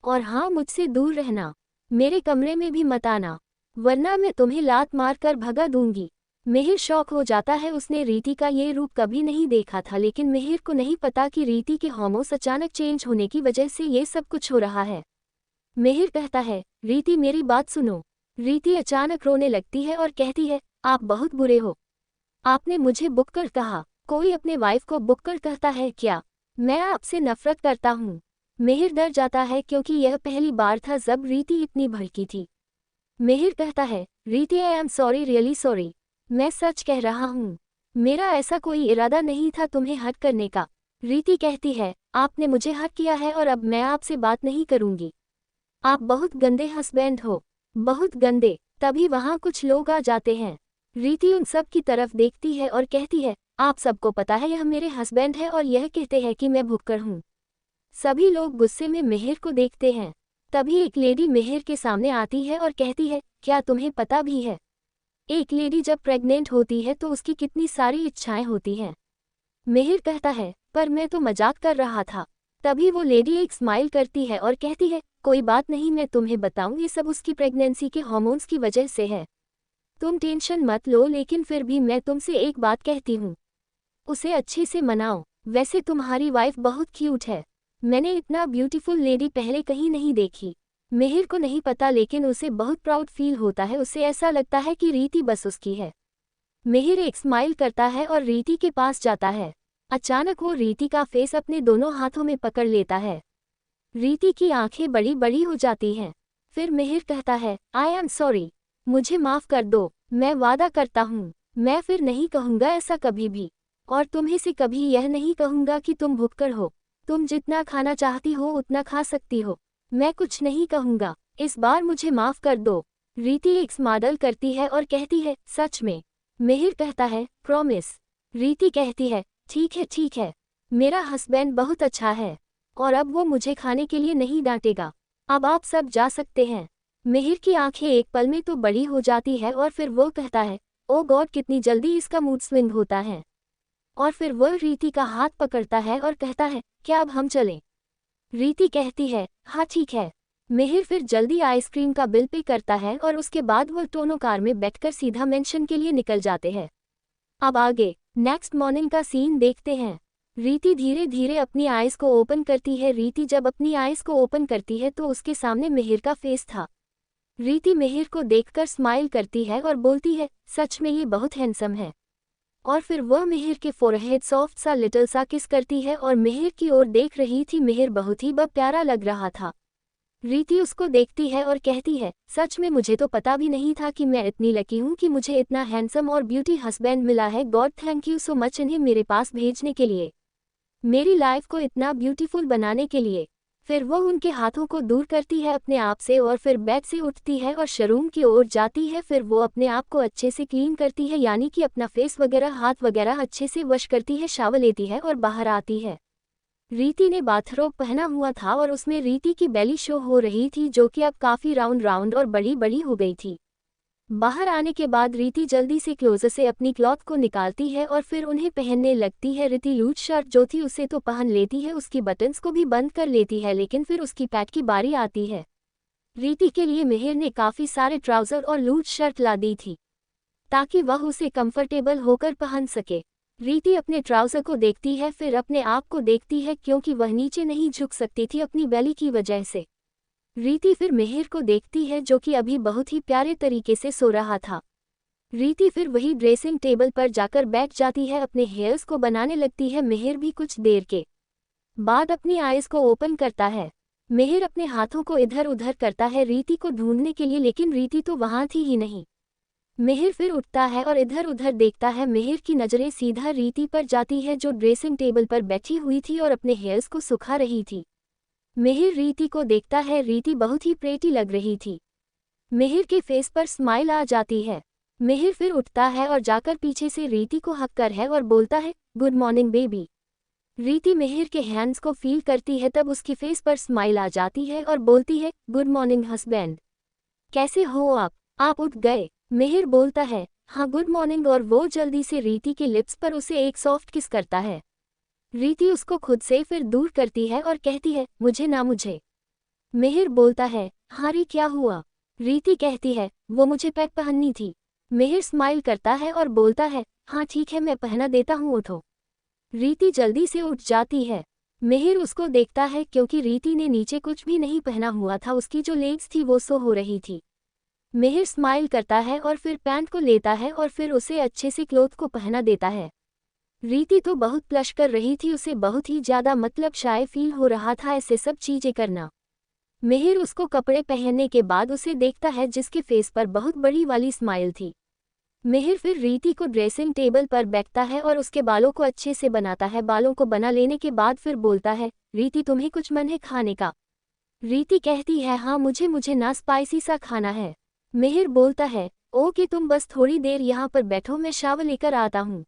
और हाँ, मुझसे दूर रहना, मेरे कमरे में भी मत आना, वरना मैं तुम्हें लात मार कर भगा दूंगी। मिहिर शॉक हो जाता है, उसने रीति का ये रूप कभी नहीं देखा था, लेकिन मिहिर को नहीं पता कि रीति के हार्मोन्स अचानक चेंज होने की वजह से ये सब कुछ हो रहा है। मिहिर कहता है, रीति मेरी बात सुनो। रीति अचानक रोने लगती है और कहती है, आप बहुत बुरे हो, आपने मुझे बुक्कड़ कहा। कोई अपने वाइफ को बुक्कड़ कहता है क्या? मैं आपसे नफरत करता हूँ। मिहिर डर जाता है क्योंकि यह पहली बार था जब रीति इतनी भड़की थी। मिहिर कहता है, रीति I am sorry, really sorry, मैं सच कह रहा हूँ, मेरा ऐसा कोई इरादा नहीं था तुम्हें हर्ट करने का। रीति कहती है, आपने मुझे हर्ट किया है और अब मैं आपसे बात नहीं करूंगी। आप बहुत गंदे हस्बैंड हो, बहुत गंदे। तभी वहाँ कुछ लोग आ जाते हैं। रीति उन सब की तरफ देखती है और कहती है, आप सबको पता है यह मेरे हस्बैंड है और यह कहते हैं कि मैं भुक्कड़ हूँ। सभी लोग गुस्से में मिहिर को देखते हैं। तभी एक लेडी मिहिर के सामने आती है और कहती है, क्या तुम्हें पता भी है, एक लेडी जब प्रेग्नेंट होती है तो उसकी कितनी सारी इच्छाएं होती हैं? मिहिर कहता है, पर मैं तो मजाक कर रहा था। तभी वो लेडी एक स्माइल करती है और कहती है, कोई बात नहीं, मैं तुम्हें बताऊं, ये सब उसकी प्रेगनेंसी के हार्मोन्स की वजह से है। तुम टेंशन मत लो, लेकिन फिर भी मैं तुमसे एक बात कहती हूँ, उसे अच्छे से मनाओ। वैसे तुम्हारी वाइफ बहुत क्यूट है, मैंने इतना ब्यूटीफुल लेडी पहले कहीं नहीं देखी। मिहिर को नहीं पता, लेकिन उसे बहुत प्राउड फील होता है, उसे ऐसा लगता है कि रीति बस उसकी है। मिहिर एक स्माइल करता है और रीति के पास जाता है। अचानक वो रीति का फेस अपने दोनों हाथों में पकड़ लेता है। रीति की आंखें बड़ी बड़ी हो जाती हैं। फिर मिहिर कहता है, आई एम सॉरी, मुझे माफ कर दो, मैं वादा करता हूँ मैं फिर नहीं कहूँगा ऐसा कभी भी, और तुम्हें से कभी यह नहीं कहूँगा कि तुम भुक्कड़ हो। तुम जितना खाना चाहती हो उतना खा सकती हो, मैं कुछ नहीं कहूँगा, इस बार मुझे माफ कर दो। रीति एक स्माइल करती है और कहती है, सच में? मिहिर कहता है, प्रॉमिस। रीति कहती है, ठीक है, मेरा हस्बैंड बहुत अच्छा है और अब वो मुझे खाने के लिए नहीं डांटेगा, अब आप सब जा सकते हैं। मिहिर की आंखें एक पल में तो बड़ी हो जाती है और फिर वो कहता है, ओ गॉड, कितनी जल्दी इसका मूड स्विंग होता है। और फिर वह रीति का हाथ पकड़ता है और कहता है, क्या अब हम चलें? रीति कहती है, हाँ ठीक है। मिहिर फिर जल्दी आइसक्रीम का बिल पे करता है और उसके बाद वह दोनों कार में बैठकर सीधा मेंशन के लिए निकल जाते हैं। अब आगे नेक्स्ट मॉर्निंग का सीन देखते हैं। रीति धीरे धीरे अपनी आइज को ओपन करती है। रीति जब अपनी आइज को ओपन करती है तो उसके सामने मिहिर का फेस था। रीति मिहिर को देखकर स्माइल करती है और बोलती है, सच में ये बहुत हैंडसम है। और फिर वह मिहिर के फोरहेड सॉफ्ट सा लिटिल सा किस करती है और मिहिर की ओर देख रही थी। मिहिर बहुत ही प्यारा लग रहा था। रीति उसको देखती है और कहती है, सच में मुझे तो पता भी नहीं था कि मैं इतनी लकी हूँ कि मुझे इतना हैंडसम और ब्यूटी हस्बैंड मिला है। God thank you so much इन्हें मेरे पास भेजने के लिए, मेरी लाइफ को इतना ब्यूटीफुल बनाने के लिए। फिर वो उनके हाथों को दूर करती है अपने आप से और फिर बेड से उठती है और शोरूम की ओर जाती है। फिर वो अपने आप को अच्छे से क्लीन करती है, यानी कि अपना फेस वगैरह हाथ वगैरह अच्छे से वॉश करती है, शावर लेती है और बाहर आती है। रीति ने बाथरोब पहना हुआ था और उसमें रीति की बेली शो हो रही थी, जो कि अब काफ़ी राउंड राउंड और बड़ी बड़ी हो गई थी। बाहर आने के बाद रीति जल्दी से क्लोजर से अपनी क्लॉथ को निकालती है और फिर उन्हें पहनने लगती है। रीति लूज शर्ट जो थी उसे तो पहन लेती है, उसकी बटन्स को भी बंद कर लेती है, लेकिन फिर उसकी पैट की बारी आती है। रीति के लिए मिहिर ने काफ़ी सारे ट्राउज़र और लूज शर्ट ला दी थी ताकि वह उसे कंफर्टेबल होकर पहन सके। रीति अपने ट्राउज़र को देखती है, फिर अपने आप को देखती है क्योंकि वह नीचे नहीं झुक सकती थी अपनी बेली की वजह से। रीति फिर मिहिर को देखती है जो कि अभी बहुत ही प्यारे तरीके से सो रहा था। रीति फिर वही ड्रेसिंग टेबल पर जाकर बैठ जाती है, अपने हेयर्स को बनाने लगती है। मिहिर भी कुछ देर के बाद अपनी आईज को ओपन करता है। मिहिर अपने हाथों को इधर उधर करता है रीति को ढूंढने के लिए, लेकिन रीति तो वहां थी ही नहीं। मिहिर फिर उठता है और इधर उधर देखता है। मिहिर की नजरें सीधा रीति पर जाती है जो ड्रेसिंग टेबल पर बैठी हुई थी और अपने हेयर्स को सुखा रही थी। मिहिर रीति को देखता है। रीति बहुत ही प्रेटी लग रही थी। मिहिर के फेस पर स्माइल आ जाती है। मिहिर फिर उठता है और जाकर पीछे से रीति को हक कर है और बोलता है, गुड मॉर्निंग बेबी। रीति मिहिर के हैंड्स को फील करती है, तब उसकी फेस पर स्माइल आ जाती है और बोलती है, गुड मॉर्निंग हस्बैंड, कैसे हो आप उठ गए। मिहिर बोलता है, हाँ गुड मॉर्निंग, और वो जल्दी से रीति के लिप्स पर उसे एक सॉफ्ट किस करता है। रीति उसको खुद से फिर दूर करती है और कहती है, मुझे। मिहिर बोलता है, हाँ री क्या हुआ। रीति कहती है, वो मुझे पैक पहननी थी। मिहिर स्माइल करता है और बोलता है, हाँ ठीक है मैं पहना देता हूँ, उठो। रीति जल्दी से उठ जाती है। मिहिर उसको देखता है क्योंकि रीति ने नीचे कुछ भी नहीं पहना हुआ था, उसकी जो लेग्स थी वो शो हो रही थी। मिहिर स्माइल करता है और फिर पैंट को लेता है और फिर उसे अच्छे से क्लोथ को पहना देता है। रीति तो बहुत प्लश कर रही थी, उसे बहुत ही ज़्यादा मतलब शाय फील हो रहा था ऐसे सब चीज़ें करना। मिहिर उसको कपड़े पहनने के बाद उसे देखता है जिसके फेस पर बहुत बड़ी वाली स्माइल थी। मिहिर फिर रीति को ड्रेसिंग टेबल पर बैठता है और उसके बालों को अच्छे से बनाता है। बालों को बना लेने के बाद फिर बोलता है, रीति तुम्हें कुछ मन है खाने का। रीति कहती है, हाँ मुझे ना स्पाइसी सा खाना है। मिहिर बोलता है, ओके तुम बस थोड़ी देर यहाँ पर बैठो, मैं शावर लेकर आता हूँ,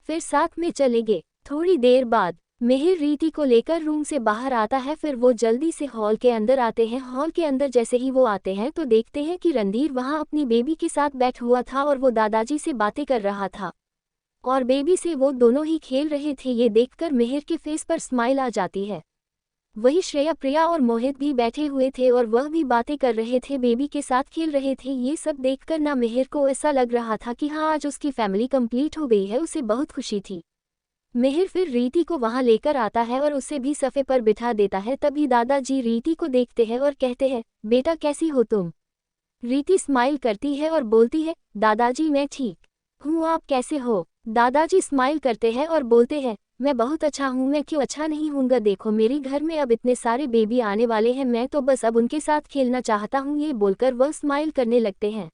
फिर साथ में चलेंगे। थोड़ी देर बाद मिहिर रीति को लेकर रूम से बाहर आता है। फिर वो जल्दी से हॉल के अंदर आते हैं। हॉल के अंदर जैसे ही वो आते हैं तो देखते हैं कि रणधीर वहाँ अपनी बेबी के साथ बैठ हुआ था और वो दादाजी से बातें कर रहा था और बेबी से वो दोनों ही खेल रहे थे। ये देखकर मिहिर के फेस पर स्माइल आ जाती है। वही श्रेया, प्रिया और मोहित भी बैठे हुए थे और वह भी बातें कर रहे थे, बेबी के साथ खेल रहे थे। ये सब देखकर ना मिहिर को ऐसा लग रहा था कि हाँ आज उसकी फैमिली कंप्लीट हो गई है, उसे बहुत खुशी थी। मिहिर फिर रीति को वहां लेकर आता है और उसे भी सोफे पर बिठा देता है। तभी दादाजी रीति को देखते हैं और कहते हैं, बेटा कैसी हो तुम। रीति स्माइल करती है और बोलती है, दादाजी मैं ठीक हूँ, आप कैसे हो। दादाजी स्माइल करते हैं और बोलते हैं, मैं बहुत अच्छा हूँ, मैं क्यों अच्छा नहीं हूँगा, देखो मेरे घर में अब इतने सारे बेबी आने वाले हैं, मैं तो बस अब उनके साथ खेलना चाहता हूँ। ये बोलकर वह स्माइल करने लगते हैं।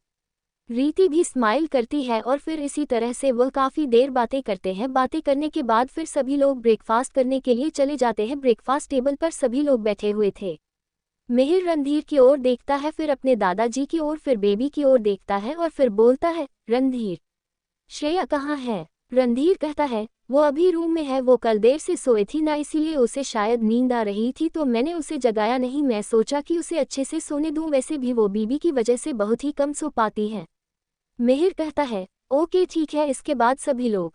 रीति भी स्माइल करती है और फिर इसी तरह से वह काफ़ी देर बातें करते हैं। बातें करने के बाद फिर सभी लोग ब्रेकफास्ट करने के लिए चले जाते हैं। ब्रेकफास्ट टेबल पर सभी लोग बैठे हुए थे। मिहिर रणधीर की ओर देखता है, फिर अपने दादाजी की ओर, फिर बेबी की ओर देखता है और फिर बोलता है, रणधीर श्रेया कहाँ है। रणधीर कहता है, वो अभी रूम में है, वो कल देर से सोई थी ना, इसीलिए उसे शायद नींद आ रही थी तो मैंने उसे जगाया नहीं, मैं सोचा कि उसे अच्छे से सोने दूं, वैसे भी वो बीबी की वजह से बहुत ही कम सो पाती है। मिहिर कहता है, ओके ठीक है। इसके बाद सभी लोग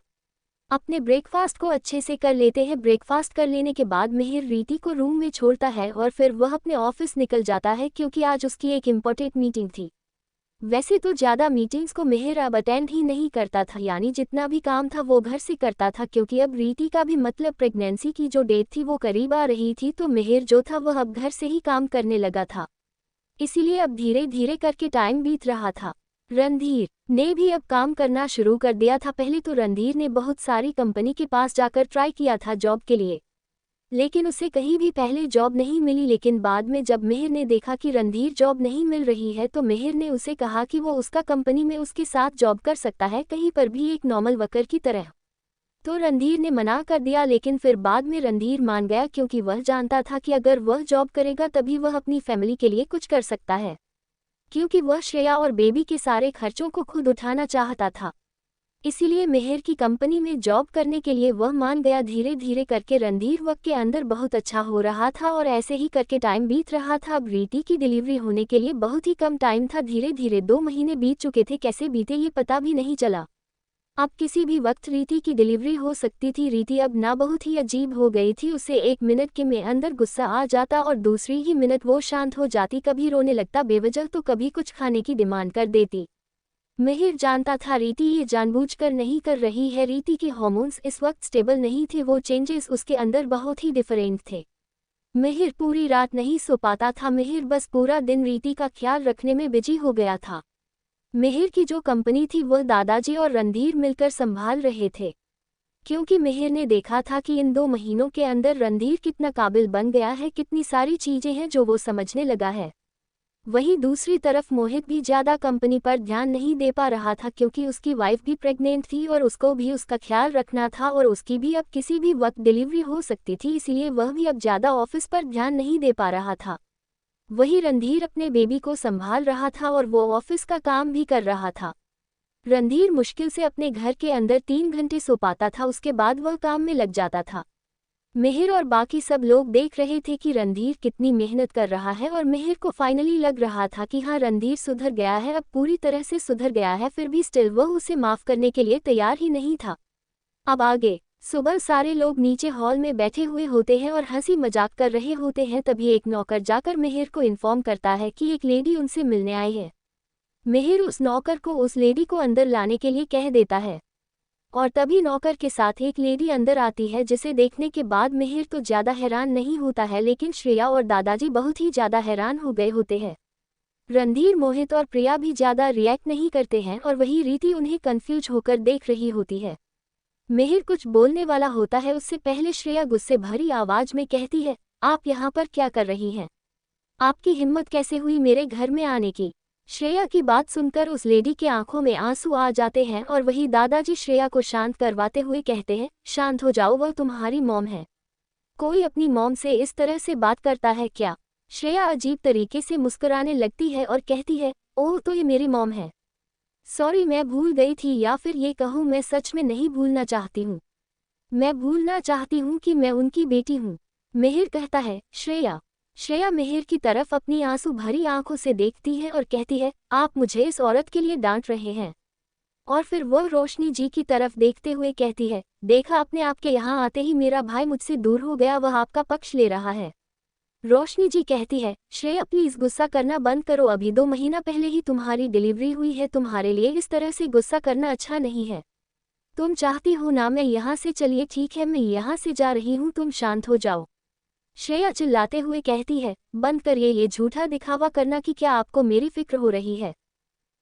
अपने ब्रेकफास्ट को अच्छे से कर लेते हैं। ब्रेकफास्ट कर लेने के बाद मिहिर रीति को रूम में छोड़ता है और फिर वह अपने ऑफिस निकल जाता है क्योंकि आज उसकी एक इम्पोर्टेंट मीटिंग थी। वैसे तो ज़्यादा मीटिंग्स को मिहिर अब अटेंड ही नहीं करता था, यानी जितना भी काम था वो घर से करता था, क्योंकि अब रीति का भी मतलब प्रेगनेंसी की जो डेट थी वो करीब आ रही थी, तो मिहिर जो था वह अब घर से ही काम करने लगा था। इसीलिए अब धीरे धीरे करके टाइम बीत रहा था। रणधीर ने भी अब काम करना शुरू कर दिया था। पहले तो रणधीर ने बहुत सारी कंपनी के पास जाकर ट्राई किया था जॉब के लिए, लेकिन उसे कहीं भी पहले जॉब नहीं मिली। लेकिन बाद में जब मिहिर ने देखा कि रणधीर जॉब नहीं मिल रही है तो मिहिर ने उसे कहा कि वो उसका कंपनी में उसके साथ जॉब कर सकता है, कहीं पर भी एक नॉर्मल वर्कर की तरह। तो रणधीर ने मना कर दिया, लेकिन फिर बाद में रणधीर मान गया क्योंकि वह जानता था कि अगर वह जॉब करेगा तभी वह अपनी फैमिली के लिए कुछ कर सकता है, क्योंकि वह श्रेया और बेबी के सारे खर्चों को खुद उठाना चाहता था। इसीलिए मिहिर की कंपनी में जॉब करने के लिए वह मान गया। धीरे धीरे करके रणधीर वर्क के अंदर बहुत अच्छा हो रहा था और ऐसे ही करके टाइम बीत रहा था। अब रीति की डिलीवरी होने के लिए बहुत ही कम टाइम था। धीरे धीरे 2 महीने बीत चुके थे, कैसे बीते ये पता भी नहीं चला। अब किसी भी वक्त रीति की डिलीवरी हो सकती थी। रीति अब ना बहुत ही अजीब हो गई थी, उसे 1 मिनट के में अंदर गुस्सा आ जाता और दूसरी ही मिनट वो शांत हो जाती, कभी रोने लगता बेवजह तो कभी कुछ खाने की डिमांड कर देती। मिहिर जानता था रीति ये जानबूझकर नहीं कर रही है। रीति के हार्मोन्स इस वक्त स्टेबल नहीं थे, वो चेंजेस उसके अंदर बहुत ही डिफरेंट थे। मिहिर पूरी रात नहीं सो पाता था। मिहिर बस पूरा दिन रीति का ख्याल रखने में बिजी हो गया था। मिहिर की जो कंपनी थी वह दादाजी और रणधीर मिलकर संभाल रहे थे, क्योंकि मिहिर ने देखा था कि इन 2 महीनों के अंदर रणधीर कितना काबिल बन गया है, कितनी सारी चीजें हैं जो वो समझने लगा है। वहीं दूसरी तरफ मोहित भी ज्यादा कंपनी पर ध्यान नहीं दे पा रहा था, क्योंकि उसकी वाइफ भी प्रेग्नेंट थी और उसको भी उसका ख्याल रखना था और उसकी भी अब किसी भी वक्त डिलीवरी हो सकती थी, इसलिए वह भी अब ज्यादा ऑफिस पर ध्यान नहीं दे पा रहा था। वहीं रणधीर अपने बेबी को संभाल रहा था और वो ऑफिस का काम भी कर रहा था। रणधीर मुश्किल से अपने घर के अंदर 3 घंटे सो पाता था, उसके बाद वह काम में लग जाता था। मिहिर और बाकी सब लोग देख रहे थे कि रणधीर कितनी मेहनत कर रहा है और मिहिर को फाइनली लग रहा था कि हाँ, रणधीर सुधर गया है, अब पूरी तरह से सुधर गया है। फिर भी स्टिल वह उसे माफ करने के लिए तैयार ही नहीं था। अब आगे सुबह सारे लोग नीचे हॉल में बैठे हुए होते हैं और हंसी मजाक कर रहे होते हैं। तभी एक नौकर जाकर मिहिर को इन्फॉर्म करता है कि एक लेडी उनसे मिलने आई है। मिहिर उस नौकर को उस लेडी को अंदर लाने के लिए कह देता है और तभी नौकर के साथ एक लेडी अंदर आती है, जिसे देखने के बाद मिहिर तो ज्यादा हैरान नहीं होता है, लेकिन श्रेया और दादाजी बहुत ही ज्यादा हैरान हो गए होते हैं। रणधीर, मोहित और प्रिया भी ज्यादा रिएक्ट नहीं करते हैं और वही रीति उन्हें कंफ्यूज होकर देख रही होती है। मिहिर कुछ बोलने वाला होता है, उससे पहले श्रेया गुस्से भरी आवाज में कहती है, आप यहाँ पर क्या कर रही हैं? आपकी हिम्मत कैसे हुई मेरे घर में आने की? श्रेया की बात सुनकर उस लेडी के आंखों में आंसू आ जाते हैं और वही दादाजी श्रेया को शांत करवाते हुए कहते हैं, शांत हो जाओ, वह तुम्हारी मॉम है। कोई अपनी मॉम से इस तरह से बात करता है क्या? श्रेया अजीब तरीके से मुस्कुराने लगती है और कहती है, ओह, तो ये मेरी मॉम है। सॉरी, मैं भूल गई थी, या फिर ये कहूँ, मैं सच में नहीं भूलना चाहती हूँ। मैं भूलना चाहती हूँ कि मैं उनकी बेटी हूँ। मिहिर कहता है, श्रेया मिहिर की तरफ अपनी आंसू भरी आंखों से देखती है और कहती है, आप मुझे इस औरत के लिए डांट रहे हैं? और फिर वह रोशनी जी की तरफ देखते हुए कहती है, देखा, अपने आपके यहाँ आते ही मेरा भाई मुझसे दूर हो गया, वह आपका पक्ष ले रहा है। रोशनी जी कहती है, श्रेया प्लीज गुस्सा करना बंद करो, अभी 2 महीना पहले ही तुम्हारी डिलीवरी हुई है, तुम्हारे लिए इस तरह से गुस्सा करना अच्छा नहीं है। तुम चाहती हो ना मैं यहाँ से चलिए? ठीक है, मैं यहाँ से जा रही हूँ, तुम शांत हो जाओ। श्रेया चिल्लाते हुए कहती है, बंद करिए ये झूठा दिखावा करना कि क्या आपको मेरी फिक्र हो रही है?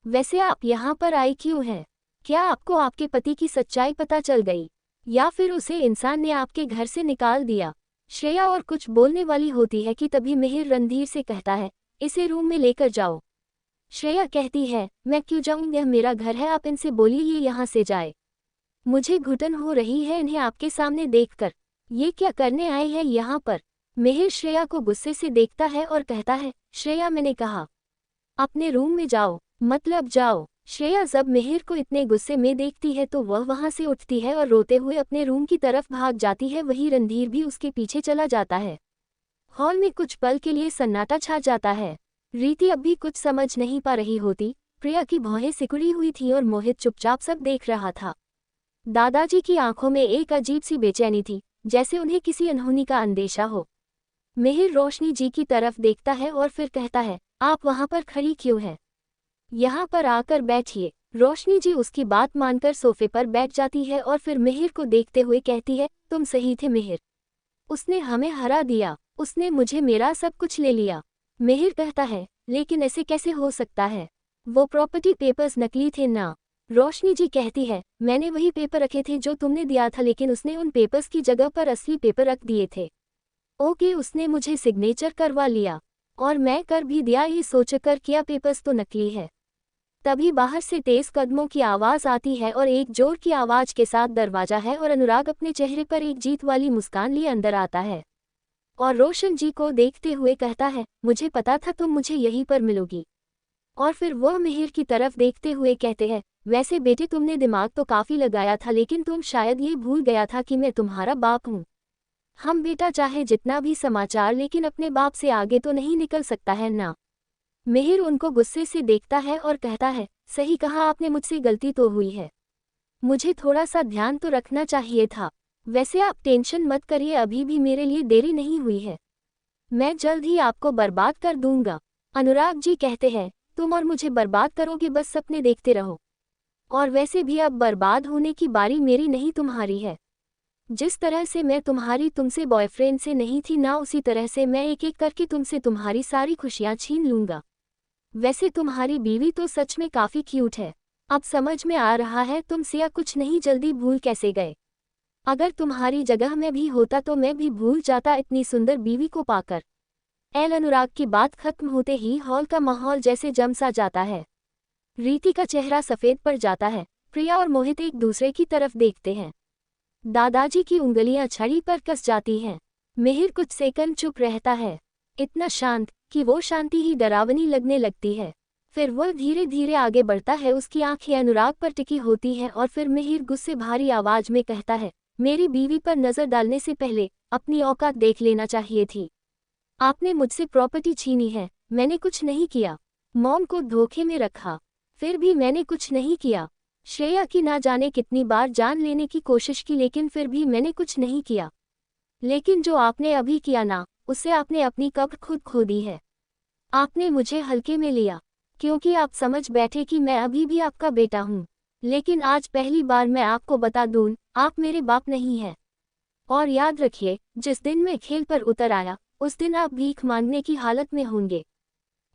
वैसे आप यहाँ पर आई क्यों हैं? क्या आपको आपके पति की सच्चाई पता चल गई, या फिर उसे इंसान ने आपके घर से निकाल दिया? श्रेया और कुछ बोलने वाली होती है कि तभी मिहिर रणधीर से कहता है, इसे रूम में लेकर जाओ। श्रेया कहती है, मैं क्यों जाऊँ, यह मेरा घर है, आप इनसे बोलिए ये यहाँ से जाए। मुझे घुटन हो रही है इन्हें आपके सामने देखकर। ये क्या करने आए हैं यहाँ पर? मिहिर श्रेया को गुस्से से देखता है और कहता है, श्रेया, मैंने कहा अपने रूम में जाओ, मतलब जाओ। श्रेया जब मिहिर को इतने गुस्से में देखती है तो वह वहां से उठती है और रोते हुए अपने रूम की तरफ भाग जाती है। वहीं रणधीर भी उसके पीछे चला जाता है। हॉल में कुछ पल के लिए सन्नाटा छा जाता है। रीति अब भी कुछ समझ नहीं पा रही होती। प्रिया की भौहें सिकुड़ी हुई थी और मोहित चुपचाप सब देख रहा था। दादाजी की आंखों में एक अजीब सी बेचैनी थी, जैसे उन्हें किसी अनहोनी का अंदेशा हो। मिहिर रोशनी जी की तरफ देखता है और फिर कहता है, आप वहां पर खड़ी क्यों हैं? यहाँ पर आकर बैठिए। रोशनी जी उसकी बात मानकर सोफे पर बैठ जाती है और फिर मिहिर को देखते हुए कहती है, तुम सही थे मिहिर, उसने हमें हरा दिया, उसने मुझे मेरा सब कुछ ले लिया। मिहिर कहता है, लेकिन ऐसे कैसे हो सकता है? वो प्रॉपर्टी पेपर्स नकली थे ना? रोशनी जी कहती है, मैंने वही पेपर रखे थे जो तुमने दिया था, लेकिन उसने उन पेपर्स की जगह पर असली पेपर रख दिए थे। ओके, उसने मुझे सिग्नेचर करवा लिया और मैं कर भी दिया, ये सोचकर किया पेपर्स तो नकली है। तभी बाहर से तेज कदमों की आवाज आती है और एक जोर की आवाज के साथ दरवाजा है और अनुराग अपने चेहरे पर एक जीत वाली मुस्कान लिए अंदर आता है और रोशन जी को देखते हुए कहता है, मुझे पता था तुम मुझे यहीं पर मिलोगी। और फिर वह मिहिर की तरफ देखते हुए कहते हैं, वैसे बेटे तुमने दिमाग तो काफी लगाया था, लेकिन तुम शायद ये भूल गया था कि मैं तुम्हारा बाप हूँ। हम बेटा चाहे जितना भी समाचार, लेकिन अपने बाप से आगे तो नहीं निकल सकता है ना? मिहिर उनको गुस्से से देखता है और कहता है, सही कहा आपने, मुझसे गलती तो हुई है, मुझे थोड़ा सा ध्यान तो रखना चाहिए था। वैसे आप टेंशन मत करिए, अभी भी मेरे लिए देरी नहीं हुई है, मैं जल्द ही आपको बर्बाद कर दूंगा। अनुराग जी कहते हैं, तुम और मुझे बर्बाद करोगे, बस सपने देखते रहो। और वैसे भी अब बर्बाद होने की बारी मेरी नहीं तुम्हारी है। जिस तरह से मैं तुम्हारी तुमसे बॉयफ्रेंड से नहीं थी ना, उसी तरह से मैं एक एक करके तुमसे तुम्हारी सारी खुशियां छीन लूंगा। वैसे तुम्हारी बीवी तो सच में काफी क्यूट है। अब समझ में आ रहा है तुम सिया कुछ नहीं जल्दी भूल कैसे गए। अगर तुम्हारी जगह मैं भी होता तो मैं भी भूल जाता इतनी सुंदर बीवी को पाकर। अनुराग की बात खत्म होते ही हॉल का माहौल जैसे जम सा जाता है। रीति का चेहरा सफ़ेद पड़ जाता है। प्रिया और मोहित एक दूसरे की तरफ देखते हैं। दादाजी की उंगलियां छड़ी पर कस जाती हैं। मिहिर कुछ सेकंड चुप रहता है, इतना शांत कि वो शांति ही डरावनी लगने लगती है। फिर वह धीरे धीरे आगे बढ़ता है, उसकी आंखें अनुराग पर टिकी होती हैं और फिर मिहिर गुस्से भारी आवाज में कहता है, मेरी बीवी पर नजर डालने से पहले अपनी औकात देख लेना चाहिए थी। आपने मुझसे प्रॉपर्टी छीनी है, मैंने कुछ नहीं किया। मॉम को धोखे में रखा, फिर भी मैंने कुछ नहीं किया। श्रेया की ना जाने कितनी बार जान लेने की कोशिश की लेकिन फिर भी मैंने कुछ नहीं किया। लेकिन जो आपने अभी किया ना, उससे आपने अपनी कब्र खुद खो दी है। आपने मुझे हल्के में लिया क्योंकि आप समझ बैठे कि मैं अभी भी आपका बेटा हूँ। लेकिन आज पहली बार मैं आपको बता दूँ, आप मेरे बाप नहीं हैं। और याद रखिए, जिस दिन मैं खेल पर उतर आया उस दिन आप भीख मांगने की हालत में होंगे।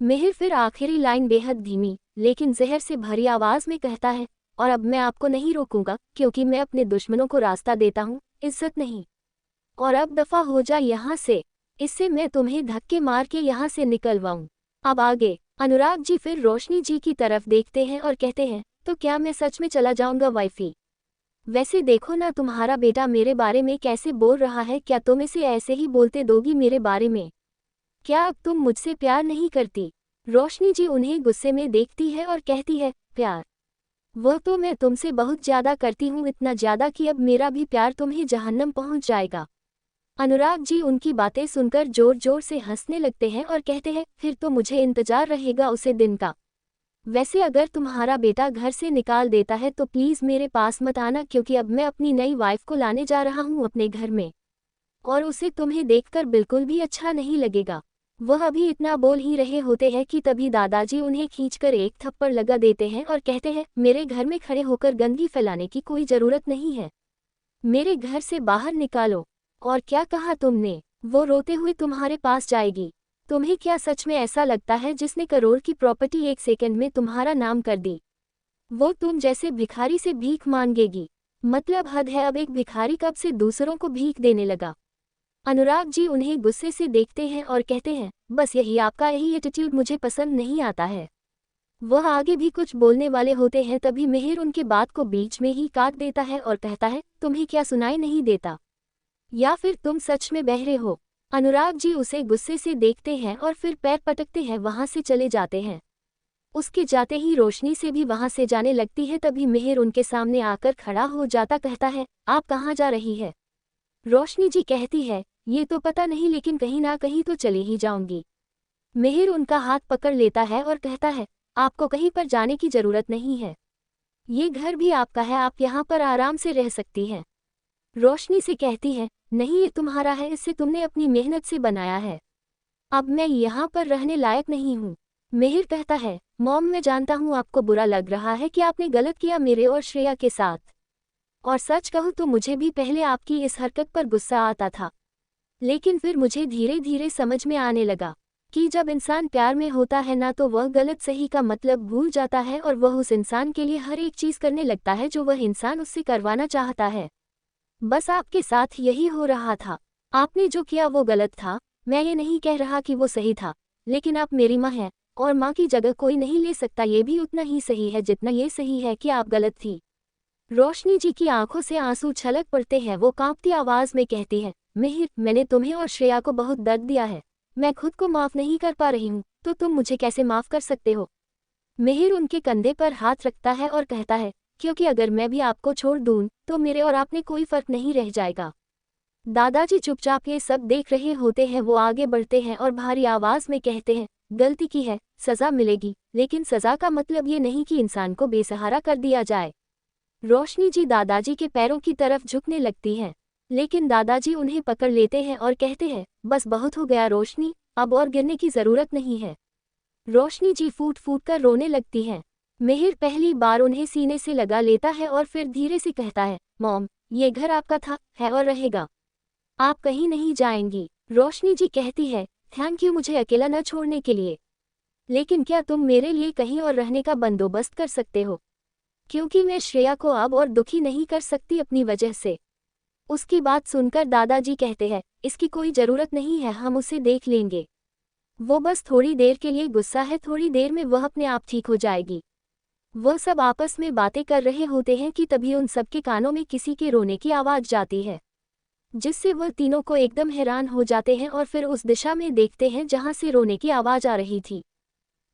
मिहिर फिर आखिरी लाइन बेहद धीमी लेकिन जहर से भरी आवाज में कहता है, और अब मैं आपको नहीं रोकूंगा क्योंकि मैं अपने दुश्मनों को रास्ता देता हूँ, इज्जत नहीं। और अब दफा हो जा यहाँ से, इससे मैं तुम्हें धक्के मार के यहाँ से निकलवाऊं। अब आगे। अनुराग जी फिर रोशनी जी की तरफ देखते हैं और कहते हैं, तो क्या मैं सच में चला जाऊंगा वाइफी? वैसे देखो ना तुम्हारा बेटा मेरे बारे में कैसे बोल रहा है, क्या तुम इसे ऐसे ही बोलते दोगी मेरे बारे में? क्या अब तुम मुझसे प्यार नहीं करती? रोशनी जी उन्हें गुस्से में देखती है और कहती है, प्यार? वो तो मैं तुमसे बहुत ज्यादा करती हूँ, इतना ज्यादा कि अब मेरा भी प्यार तुम्हें जहन्नम पहुँच जाएगा। अनुराग जी उनकी बातें सुनकर जोर जोर से हंसने लगते हैं और कहते हैं, फिर तो मुझे इंतजार रहेगा उसे दिन का। वैसे अगर तुम्हारा बेटा घर से निकाल देता है तो प्लीज़ मेरे पास मत आना क्योंकि अब मैं अपनी नई वाइफ को लाने जा रहा हूँ अपने घर में, और उसे तुम्हें देखकर बिल्कुल भी अच्छा नहीं लगेगा। वह अभी इतना बोल ही रहे होते हैं कि तभी दादाजी उन्हें खींचकर एक थप्पड़ लगा देते हैं और कहते हैं, मेरे घर में खड़े होकर गंदगी फैलाने की कोई ज़रूरत नहीं है, मेरे घर से बाहर निकालो। और क्या कहा तुमने? वो रोते हुए तुम्हारे पास जाएगी। तुम्हें क्या सच में ऐसा लगता है जिसने करोड़ की प्रॉपर्टी एक सेकंड में तुम्हारा नाम कर दी, वो तुम जैसे भिखारी से भीख मांगेगी? मतलब हद है, अब एक भिखारी कब से दूसरों को भीख देने लगा? अनुराग जी उन्हें गुस्से से देखते हैं और कहते हैं, बस यही एटीट्यूड मुझे पसंद नहीं आता है। वह आगे भी कुछ बोलने वाले होते हैं तभी मिहिर उनकी बात को बीच में ही काट देता है और कहता है, तुम्हें क्या सुनाई नहीं देता, या फिर तुम सच में बहरे हो? अनुराग जी उसे गुस्से से देखते हैं और फिर पैर पटकते हैं वहां से चले जाते हैं। उसके जाते ही रोशनी से भी वहां से जाने लगती है तभी मिहिर उनके सामने आकर खड़ा हो जाता, कहता है, आप कहाँ जा रही है? रोशनी जी कहती है, ये तो पता नहीं लेकिन कहीं ना कहीं तो चली ही जाऊंगी। मिहिर उनका हाथ पकड़ लेता है और कहता है, आपको कहीं पर जाने की जरूरत नहीं है, ये घर भी आपका है, आप यहाँ पर आराम से रह सकती हैं। रोशनी से कहती है, नहीं ये तुम्हारा है, इससे तुमने अपनी मेहनत से बनाया है, अब मैं यहाँ पर रहने लायक नहीं हूँ। मिहिर कहता है, मॉम मैं जानता हूँ आपको बुरा लग रहा है कि आपने गलत किया मेरे और श्रेया के साथ, और सच कहूँ तो मुझे भी पहले आपकी इस हरकत पर गुस्सा आता था, लेकिन फिर मुझे धीरे धीरे समझ में आने लगा कि जब इंसान प्यार में होता है ना तो वह गलत सही का मतलब भूल जाता है और वह उस इंसान के लिए हर एक चीज़ करने लगता है जो वह इंसान उससे करवाना चाहता है। बस आपके साथ यही हो रहा था। आपने जो किया वो गलत था, मैं ये नहीं कह रहा कि वो सही था, लेकिन आप मेरी माँ हैं और माँ की जगह कोई नहीं ले सकता, ये भी उतना ही सही है जितना ये सही है कि आप गलत थी। रोशनी जी की आंखों से आंसू छलक पड़ते हैं, वो कांपती आवाज में कहती है, मिहिर मैंने तुम्हें और श्रेया को बहुत दर्द दिया है, मैं खुद को माफ नहीं कर पा रही हूँ, तो तुम मुझे कैसे माफ कर सकते हो? मिहिर उनके कंधे पर हाथ रखता है और कहता है, क्योंकि अगर मैं भी आपको छोड़ दूं तो मेरे और आप में कोई फर्क नहीं रह जाएगा। दादाजी चुपचाप ये सब देख रहे होते हैं, वो आगे बढ़ते हैं और भारी आवाज में कहते हैं, गलती की है, सजा मिलेगी, लेकिन सजा का मतलब ये नहीं कि इंसान को बेसहारा कर दिया जाए। रोशनी जी दादाजी के पैरों की तरफ झुकने लगती हैं, लेकिन दादाजी उन्हें पकड़ लेते हैं और कहते हैं, बस बहुत हो गया रोशनी, अब और गिरने की जरूरत नहीं है। रोशनी जी फूट फूट कर रोने लगती हैं। मिहिर पहली बार उन्हें सीने से लगा लेता है और फिर धीरे से कहता है, मॉम ये घर आपका था, है और रहेगा, आप कहीं नहीं जाएंगी। रोशनी जी कहती है, थैंक यू मुझे अकेला न छोड़ने के लिए, लेकिन क्या तुम मेरे लिए कहीं और रहने का बंदोबस्त कर सकते हो? क्योंकि मैं श्रेया को अब और दुखी नहीं कर सकती अपनी वजह से। उसकी बात सुनकर दादाजी कहते हैं, इसकी कोई ज़रूरत नहीं है, हम उसे देख लेंगे। वो बस थोड़ी देर के लिए गुस्सा है, थोड़ी देर में वह अपने आप ठीक हो जाएगी। वह सब आपस में बातें कर रहे होते हैं कि तभी उन सबके कानों में किसी के रोने की आवाज़ जाती है, जिससे वह तीनों को एकदम हैरान हो जाते हैं और फिर उस दिशा में देखते हैं जहां से रोने की आवाज़ आ रही थी।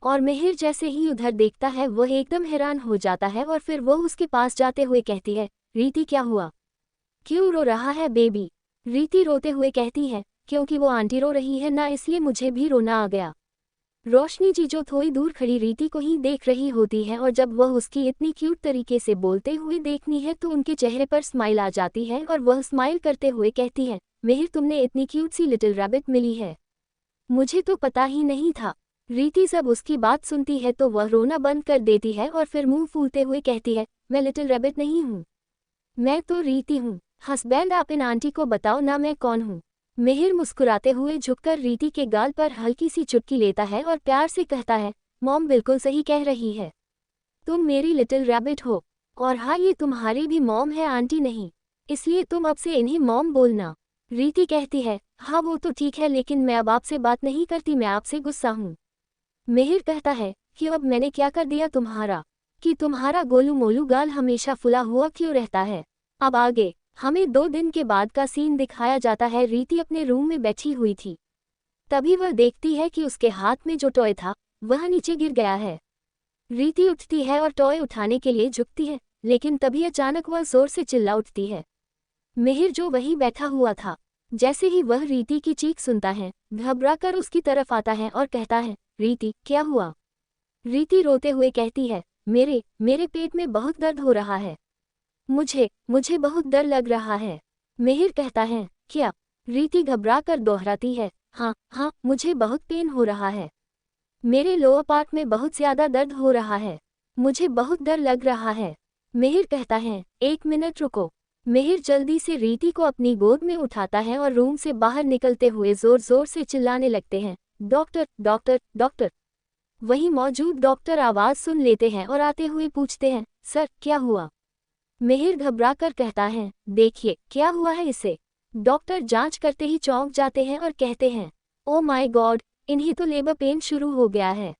और मिहिर जैसे ही उधर देखता है वह एकदम हैरान हो जाता है और फिर वह उसके पास जाते हुए कहती है, रीति क्या हुआ? क्यों रो रहा है बेबी? रीति रोते हुए कहती है, क्योंकि वो आंटी रो रही है ना, इसलिए मुझे भी रोना आ गया। रोशनी जी जो थोड़ी दूर खड़ी रीति को ही देख रही होती है और जब वह उसकी इतनी क्यूट तरीके से बोलते हुए देखनी है तो उनके चेहरे पर स्माइल आ जाती है और वह स्माइल करते हुए कहती है, मिहिर तुमने इतनी क्यूट सी लिटिल रैबिट मिली है, मुझे तो पता ही नहीं था। रीति जब उसकी बात सुनती है तो वह रोना बंद कर देती है और फिर मुंह फूलते हुए कहती है, मैं लिटिल रैबिट नहीं हूँ, मैं तो रीति हूँ। हस्बैंड आप इन आंटी को बताओ ना मैं कौन हूँ। मिहिर मुस्कुराते हुए झुककर रीति के गाल पर हल्की सी चुटकी लेता है और प्यार से कहता है, मॉम बिल्कुल सही कह रही है, तुम मेरी लिटिल रैबिट हो। और हाँ, ये तुम्हारी भी मॉम है आंटी नहीं, इसलिए तुम अब से इन्हें मॉम बोलना। रीति कहती है, हाँ वो तो ठीक है, लेकिन मैं अब आपसे बात नहीं करती, मैं आपसे गुस्सा हूँ। मिहिर कहता है कि अब मैंने क्या कर दिया तुम्हारा, कि तुम्हारा गोलू मोलू गाल हमेशा फुला हुआ क्यों रहता है। अब आगे हमें 2 दिन के बाद का सीन दिखाया जाता है। रीति अपने रूम में बैठी हुई थी, तभी वह देखती है कि उसके हाथ में जो टॉय था वह नीचे गिर गया है। रीति उठती है और टॉय उठाने के लिए झुकती है, लेकिन तभी अचानक वह जोर से चिल्ला उठती है। मिहिर जो वहीं बैठा हुआ था, जैसे ही वह रीति की चीख सुनता है घबराकर उसकी तरफ आता है और कहता है, रीति क्या हुआ? रीति रोते हुए कहती है, मेरे पेट में बहुत दर्द हो रहा है, मुझे बहुत डर लग रहा है। मिहिर कहता है, क्या? रीति घबरा कर दोहराती है, हाँ मुझे बहुत पेन हो रहा है, मेरे लोअर पार्ट में बहुत ज़्यादा दर्द हो रहा है, मुझे बहुत डर लग रहा है। मिहिर कहता है, 1 मिनट रुको। मिहिर जल्दी से रीति को अपनी गोद में उठाता है और रूम से बाहर निकलते हुए जोर जोर से चिल्लाने लगते हैं, डॉक्टर डॉक्टर डॉक्टर। वहीं मौजूद डॉक्टर आवाज़ सुन लेते हैं और आते हुए पूछते हैं, सर क्या हुआ? मिहिर घबराकर कहता है, देखिए क्या हुआ है इसे। डॉक्टर जांच करते ही चौंक जाते हैं और कहते हैं, ओ माय गॉड, इन्हें तो लेबर पेन शुरू हो गया है,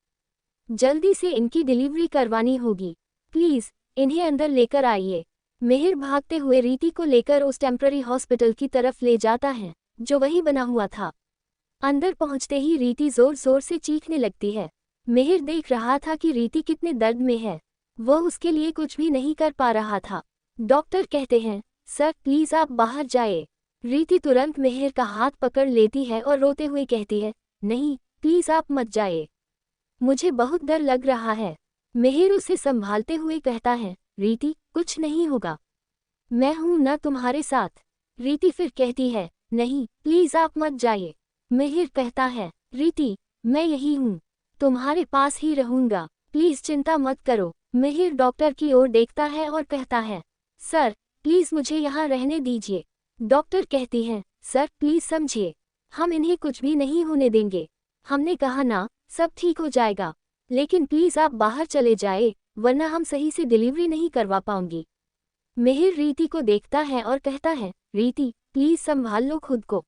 जल्दी से इनकी डिलीवरी करवानी होगी, प्लीज़ इन्हें अंदर लेकर आइए। मिहिर भागते हुए रीति को लेकर उस टेम्पररी हॉस्पिटल की तरफ ले जाता है जो वहीं बना हुआ था। अंदर पहुंचते ही रीति जोर जोर से चीखने लगती है। मिहिर देख रहा था कि रीति कितने दर्द में है, वह उसके लिए कुछ भी नहीं कर पा रहा था। डॉक्टर कहते हैं, सर प्लीज़ आप बाहर जाइए। रीति तुरंत मिहिर का हाथ पकड़ लेती है और रोते हुए कहती है, नहीं प्लीज़ आप मत जाइए, मुझे बहुत डर लग रहा है। मिहिर उसे संभालते हुए कहता है, रीति कुछ नहीं होगा, मैं हूं ना तुम्हारे साथ। रीति फिर कहती है, नहीं प्लीज़ आप मत जाइए। मिहिर कहता है, रीति मैं यही हूँ, तुम्हारे पास ही रहूँगा, प्लीज़ चिंता मत करो। मिहिर डॉक्टर की ओर देखता है और कहता है, सर प्लीज़ मुझे यहाँ रहने दीजिए। डॉक्टर कहती हैं, सर प्लीज़ समझिए, हम इन्हें कुछ भी नहीं होने देंगे, हमने कहा ना सब ठीक हो जाएगा, लेकिन प्लीज़ आप बाहर चले जाए वरना हम सही से डिलीवरी नहीं करवा पाऊंगी। मिहिर रीति को देखता है और कहता है, रीति प्लीज़ संभाल लो खुद को,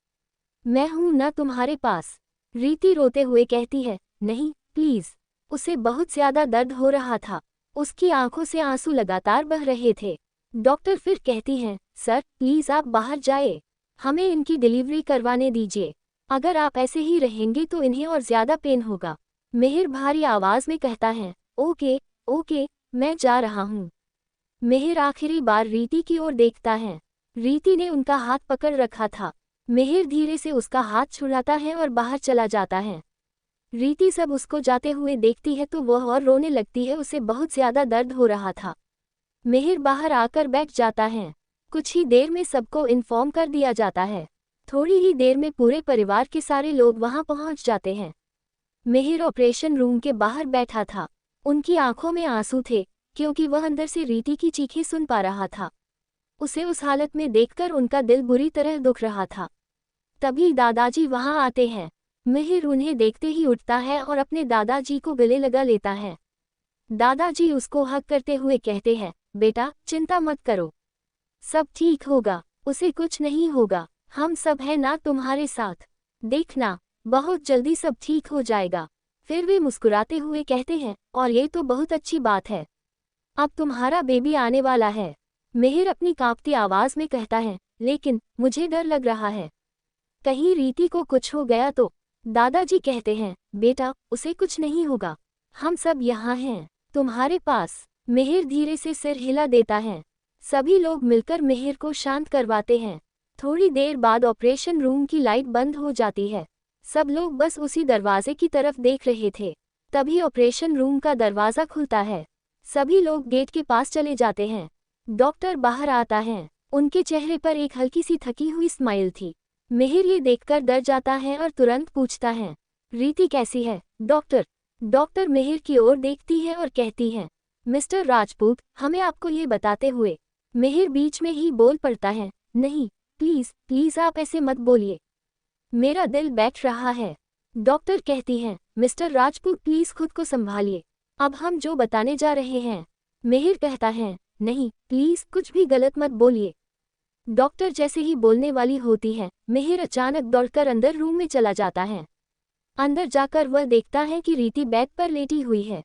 मैं हूं ना तुम्हारे पास। रीति रोते हुए कहती है, नहीं प्लीज़। उसे बहुत ज़्यादा दर्द हो रहा था, उसकी आंखों से आंसू लगातार बह रहे थे। डॉक्टर फिर कहती हैं, सर प्लीज़ आप बाहर जाइए, हमें इनकी डिलीवरी करवाने दीजिए, अगर आप ऐसे ही रहेंगे तो इन्हें और ज़्यादा पेन होगा। मिहिर भारी आवाज़ में कहता है, ओके ओके मैं जा रहा हूँ। मिहिर आखिरी बार रीति की ओर देखता है, रीति ने उनका हाथ पकड़ रखा था। मिहिर धीरे से उसका हाथ छुड़ाता है और बाहर चला जाता है। रीति सब उसको जाते हुए देखती है तो वह और रोने लगती है, उसे बहुत ज़्यादा दर्द हो रहा था। मिहिर बाहर आकर बैठ जाता है। कुछ ही देर में सबको इन्फॉर्म कर दिया जाता है। थोड़ी ही देर में पूरे परिवार के सारे लोग वहां पहुंच जाते हैं। मिहिर ऑपरेशन रूम के बाहर बैठा था, उनकी आंखों में आंसू थे क्योंकि वह अंदर से रीति की चीखें सुन पा रहा था। उसे उस हालत में देखकर उनका दिल बुरी तरह दुख रहा था। तभी दादाजी वहां आते हैं। मिहिर उन्हें देखते ही उठता है और अपने दादाजी को गले लगा लेता है। दादाजी उसको हग करते हुए कहते हैं, बेटा चिंता मत करो, सब ठीक होगा। उसे कुछ नहीं होगा, हम सब हैं ना तुम्हारे साथ, देखना बहुत जल्दी सब ठीक हो जाएगा। फिर वे मुस्कुराते हुए कहते हैं, और ये तो बहुत अच्छी बात है, अब तुम्हारा बेबी आने वाला है। मिहिर अपनी कांपती आवाज में कहता है, लेकिन मुझे डर लग रहा है, कहीं रीति को कुछ हो गया तो। दादाजी कहते हैं, बेटा उसे कुछ नहीं होगा, हम सब यहाँ हैं तुम्हारे पास। मिहिर धीरे से सिर हिला देता है। सभी लोग मिलकर मिहिर को शांत करवाते हैं। थोड़ी देर बाद ऑपरेशन रूम की लाइट बंद हो जाती है। सब लोग बस उसी दरवाजे की तरफ देख रहे थे। तभी ऑपरेशन रूम का दरवाज़ा खुलता है। सभी लोग गेट के पास चले जाते हैं। डॉक्टर बाहर आता है। उनके चेहरे पर एक हल्की सी थकी हुई स्माइल थी। मिहिर ये देखकर डर जाता है और तुरंत पूछता है, रीति कैसी है डॉक्टर? डॉक्टर मिहिर की ओर देखती है और कहती है, मिस्टर राजपूत, हमें आपको ये बताते हुए। मिहिर बीच में ही बोल पड़ता है, नहीं प्लीज़ प्लीज़ आप ऐसे मत बोलिए, मेरा दिल बैठ रहा है। डॉक्टर कहती हैं, मिस्टर राजपूत प्लीज़ खुद को संभालिए, अब हम जो बताने जा रहे हैं। मिहिर कहता है, नहीं प्लीज़ कुछ भी गलत मत बोलिए। डॉक्टर जैसे ही बोलने वाली होती है, मिहिर अचानक दौड़कर अंदर रूम में चला जाता है। अंदर जाकर वह देखता है कि रीति बेड पर लेटी हुई है।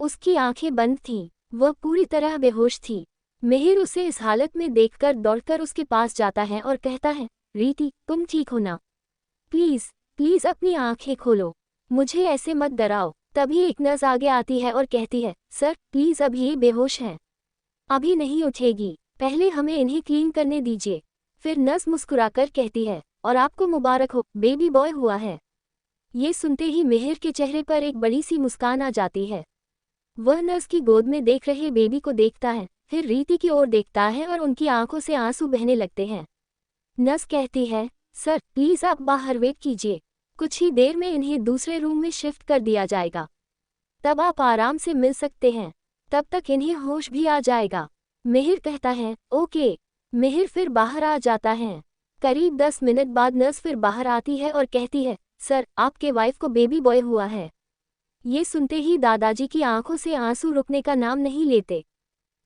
उसकी आंखें बंद थीं, वह पूरी तरह बेहोश थी। मिहिर उसे इस हालत में देखकर दौड़कर उसके पास जाता है और कहता है, रीति तुम ठीक हो ना? प्लीज़ प्लीज़ अपनी आंखें खोलो, मुझे ऐसे मत डराओ। तभी एक नर्स आगे आती है और कहती है, सर प्लीज़ अभी ये बेहोश हैं, अभी नहीं उठेगी, पहले हमें इन्हें क्लीन करने दीजिए। फिर नर्स मुस्कुराकर कहती है, और आपको मुबारक हो, बेबी बॉय हुआ है। ये सुनते ही मिहिर के चेहरे पर एक बड़ी सी मुस्कान आ जाती है। वह नर्स की गोद में देख रहे बेबी को देखता है, फिर रीति की ओर देखता है और उनकी आंखों से आंसू बहने लगते हैं। नर्स कहती है, सर प्लीज़ आप बाहर वेट कीजिए, कुछ ही देर में इन्हें दूसरे रूम में शिफ्ट कर दिया जाएगा, तब आप आराम से मिल सकते हैं, तब तक इन्हें होश भी आ जाएगा। मिहिर कहता है, ओके। मिहिर फिर बाहर आ जाता है। करीब 10 मिनट बाद नर्स फिर बाहर आती है और कहती है, सर आपके वाइफ को बेबी बॉय हुआ है। ये सुनते ही दादाजी की आंखों से आंसू रुकने का नाम नहीं लेते।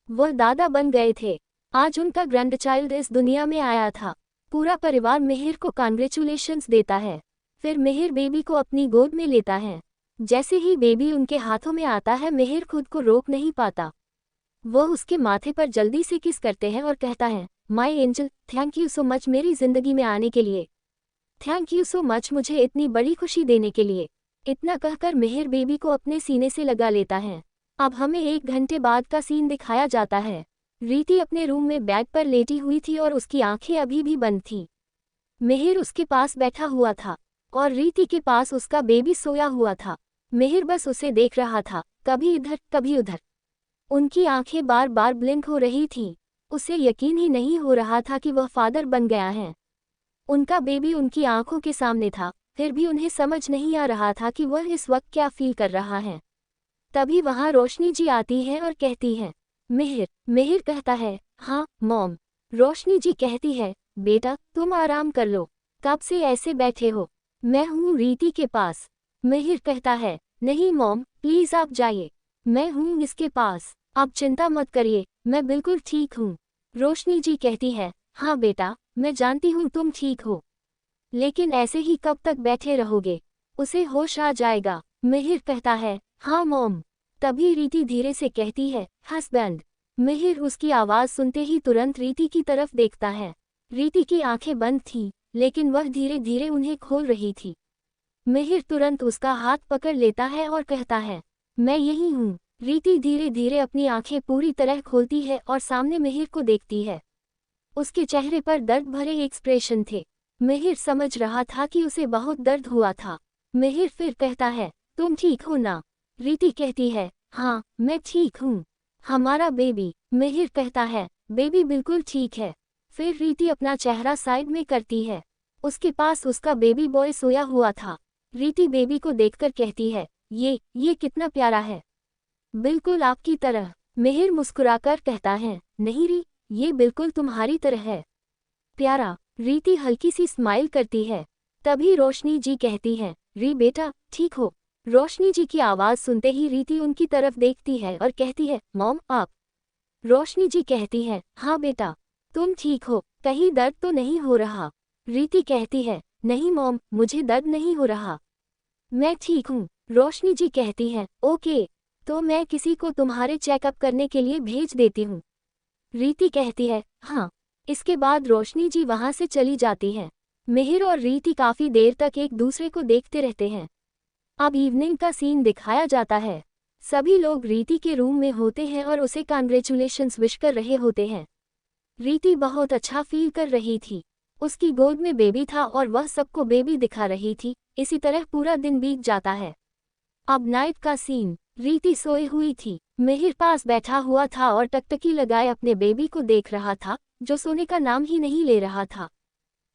वह दादा बन गए थे, आज उनका ग्रैंडचाइल्ड इस दुनिया में आया था। पूरा परिवार मिहिर को कांग्रेचुलेशंस देता है। फिर मिहिर बेबी को अपनी गोद में लेता है। जैसे ही बेबी उनके हाथों में आता है, मिहिर खुद को रोक नहीं पाता। वह उसके माथे पर जल्दी से किस करते हैं और कहता है, my angel thank you so much मेरी ज़िंदगी में आने के लिए, थैंक यू सो मच मुझे इतनी बड़ी खुशी देने के लिए। इतना कहकर मिहिर बेबी को अपने सीने से लगा लेता है। अब हमें 1 घंटे बाद का सीन दिखाया जाता है। रीति अपने रूम में बेड पर लेटी हुई थी और उसकी आंखें अभी भी बंद थीं। मिहिर उसके पास बैठा हुआ था और रीति के पास उसका बेबी सोया हुआ था। मिहिर बस उसे देख रहा था, कभी इधर कभी उधर। उनकी आंखें बार बार ब्लिंक हो रही थीं। उसे यकीन ही नहीं हो रहा था कि वह फादर बन गया है। उनका बेबी उनकी आंखों के सामने था, फिर भी उन्हें समझ नहीं आ रहा था कि वह इस वक्त क्या फील कर रहा है। तभी वहां रोशनी जी आती है और कहती है, मिहिर। मिहिर कहता है, हाँ मॉम। रोशनी जी कहती है, बेटा तुम आराम कर लो, कब से ऐसे बैठे हो, मैं हूँ रीति के पास। मिहिर कहता है, नहीं मॉम प्लीज़ आप जाइए, मैं हूँ इसके पास, आप चिंता मत करिए, मैं बिल्कुल ठीक हूँ। रोशनी जी कहती है, हाँ बेटा मैं जानती हूँ तुम ठीक हो, लेकिन ऐसे ही कब तक बैठे रहोगे, उसे होश आ जाएगा। मिहिर कहता है, हाँ मॉम। तभी रीति धीरे से कहती है, हस्बैंड। मिहिर उसकी आवाज़ सुनते ही तुरंत रीति की तरफ देखता है। रीति की आंखें बंद थीं, लेकिन वह धीरे धीरे उन्हें खोल रही थी। मिहिर तुरंत उसका हाथ पकड़ लेता है और कहता है, मैं यही हूँ। रीति धीरे धीरे अपनी आंखें पूरी तरह खोलती है और सामने मिहिर को देखती है। उसके चेहरे पर दर्द भरे एक्सप्रेशन थे। मिहिर समझ रहा था कि उसे बहुत दर्द हुआ था। मिहिर फिर कहता है, तुम ठीक हो ना? रीति कहती है, हाँ मैं ठीक हूँ। हमारा बेबी? मिहिर कहता है, बेबी बिल्कुल ठीक है। फिर रीति अपना चेहरा साइड में करती है। उसके पास उसका बेबी बॉय सोया हुआ था। रीति बेबी को देखकर कहती है, ये कितना प्यारा है, बिल्कुल आपकी तरह। मिहिर मुस्कुराकर कहता है, नहीं री, ये बिल्कुल तुम्हारी तरह है, प्यारा। रीति हल्की सी स्माइल करती है। तभी रोशनी जी कहती है, री बेटा ठीक हो? रोशनी जी की आवाज़ सुनते ही रीति उनकी तरफ देखती है और कहती है, मॉम आप? रोशनी जी कहती है, हाँ बेटा तुम ठीक हो? कहीं दर्द तो नहीं हो रहा? रीति कहती है, नहीं मॉम, मुझे दर्द नहीं हो रहा, मैं ठीक हूँ। रोशनी जी कहती है, ओके, तो मैं किसी को तुम्हारे चेकअप करने के लिए भेज देती हूँ। रीति कहती है, हाँ। इसके बाद रोशनी जी वहाँ से चली जाती है। मिहिर और रीति काफ़ी देर तक एक दूसरे को देखते रहते हैं। अब इवनिंग का सीन दिखाया जाता है। सभी लोग रीति के रूम में होते हैं और उसे कांग्रेचुलेशंस विश कर रहे होते हैं। रीति बहुत अच्छा फील कर रही थी। उसकी गोद में बेबी था और वह सबको बेबी दिखा रही थी। इसी तरह पूरा दिन बीत जाता है। अब नाइट का सीन। रीति सोई हुई थी। मिहिर पास बैठा हुआ था और टकटकी लगाए अपने बेबी को देख रहा था, जो सोने का नाम ही नहीं ले रहा था।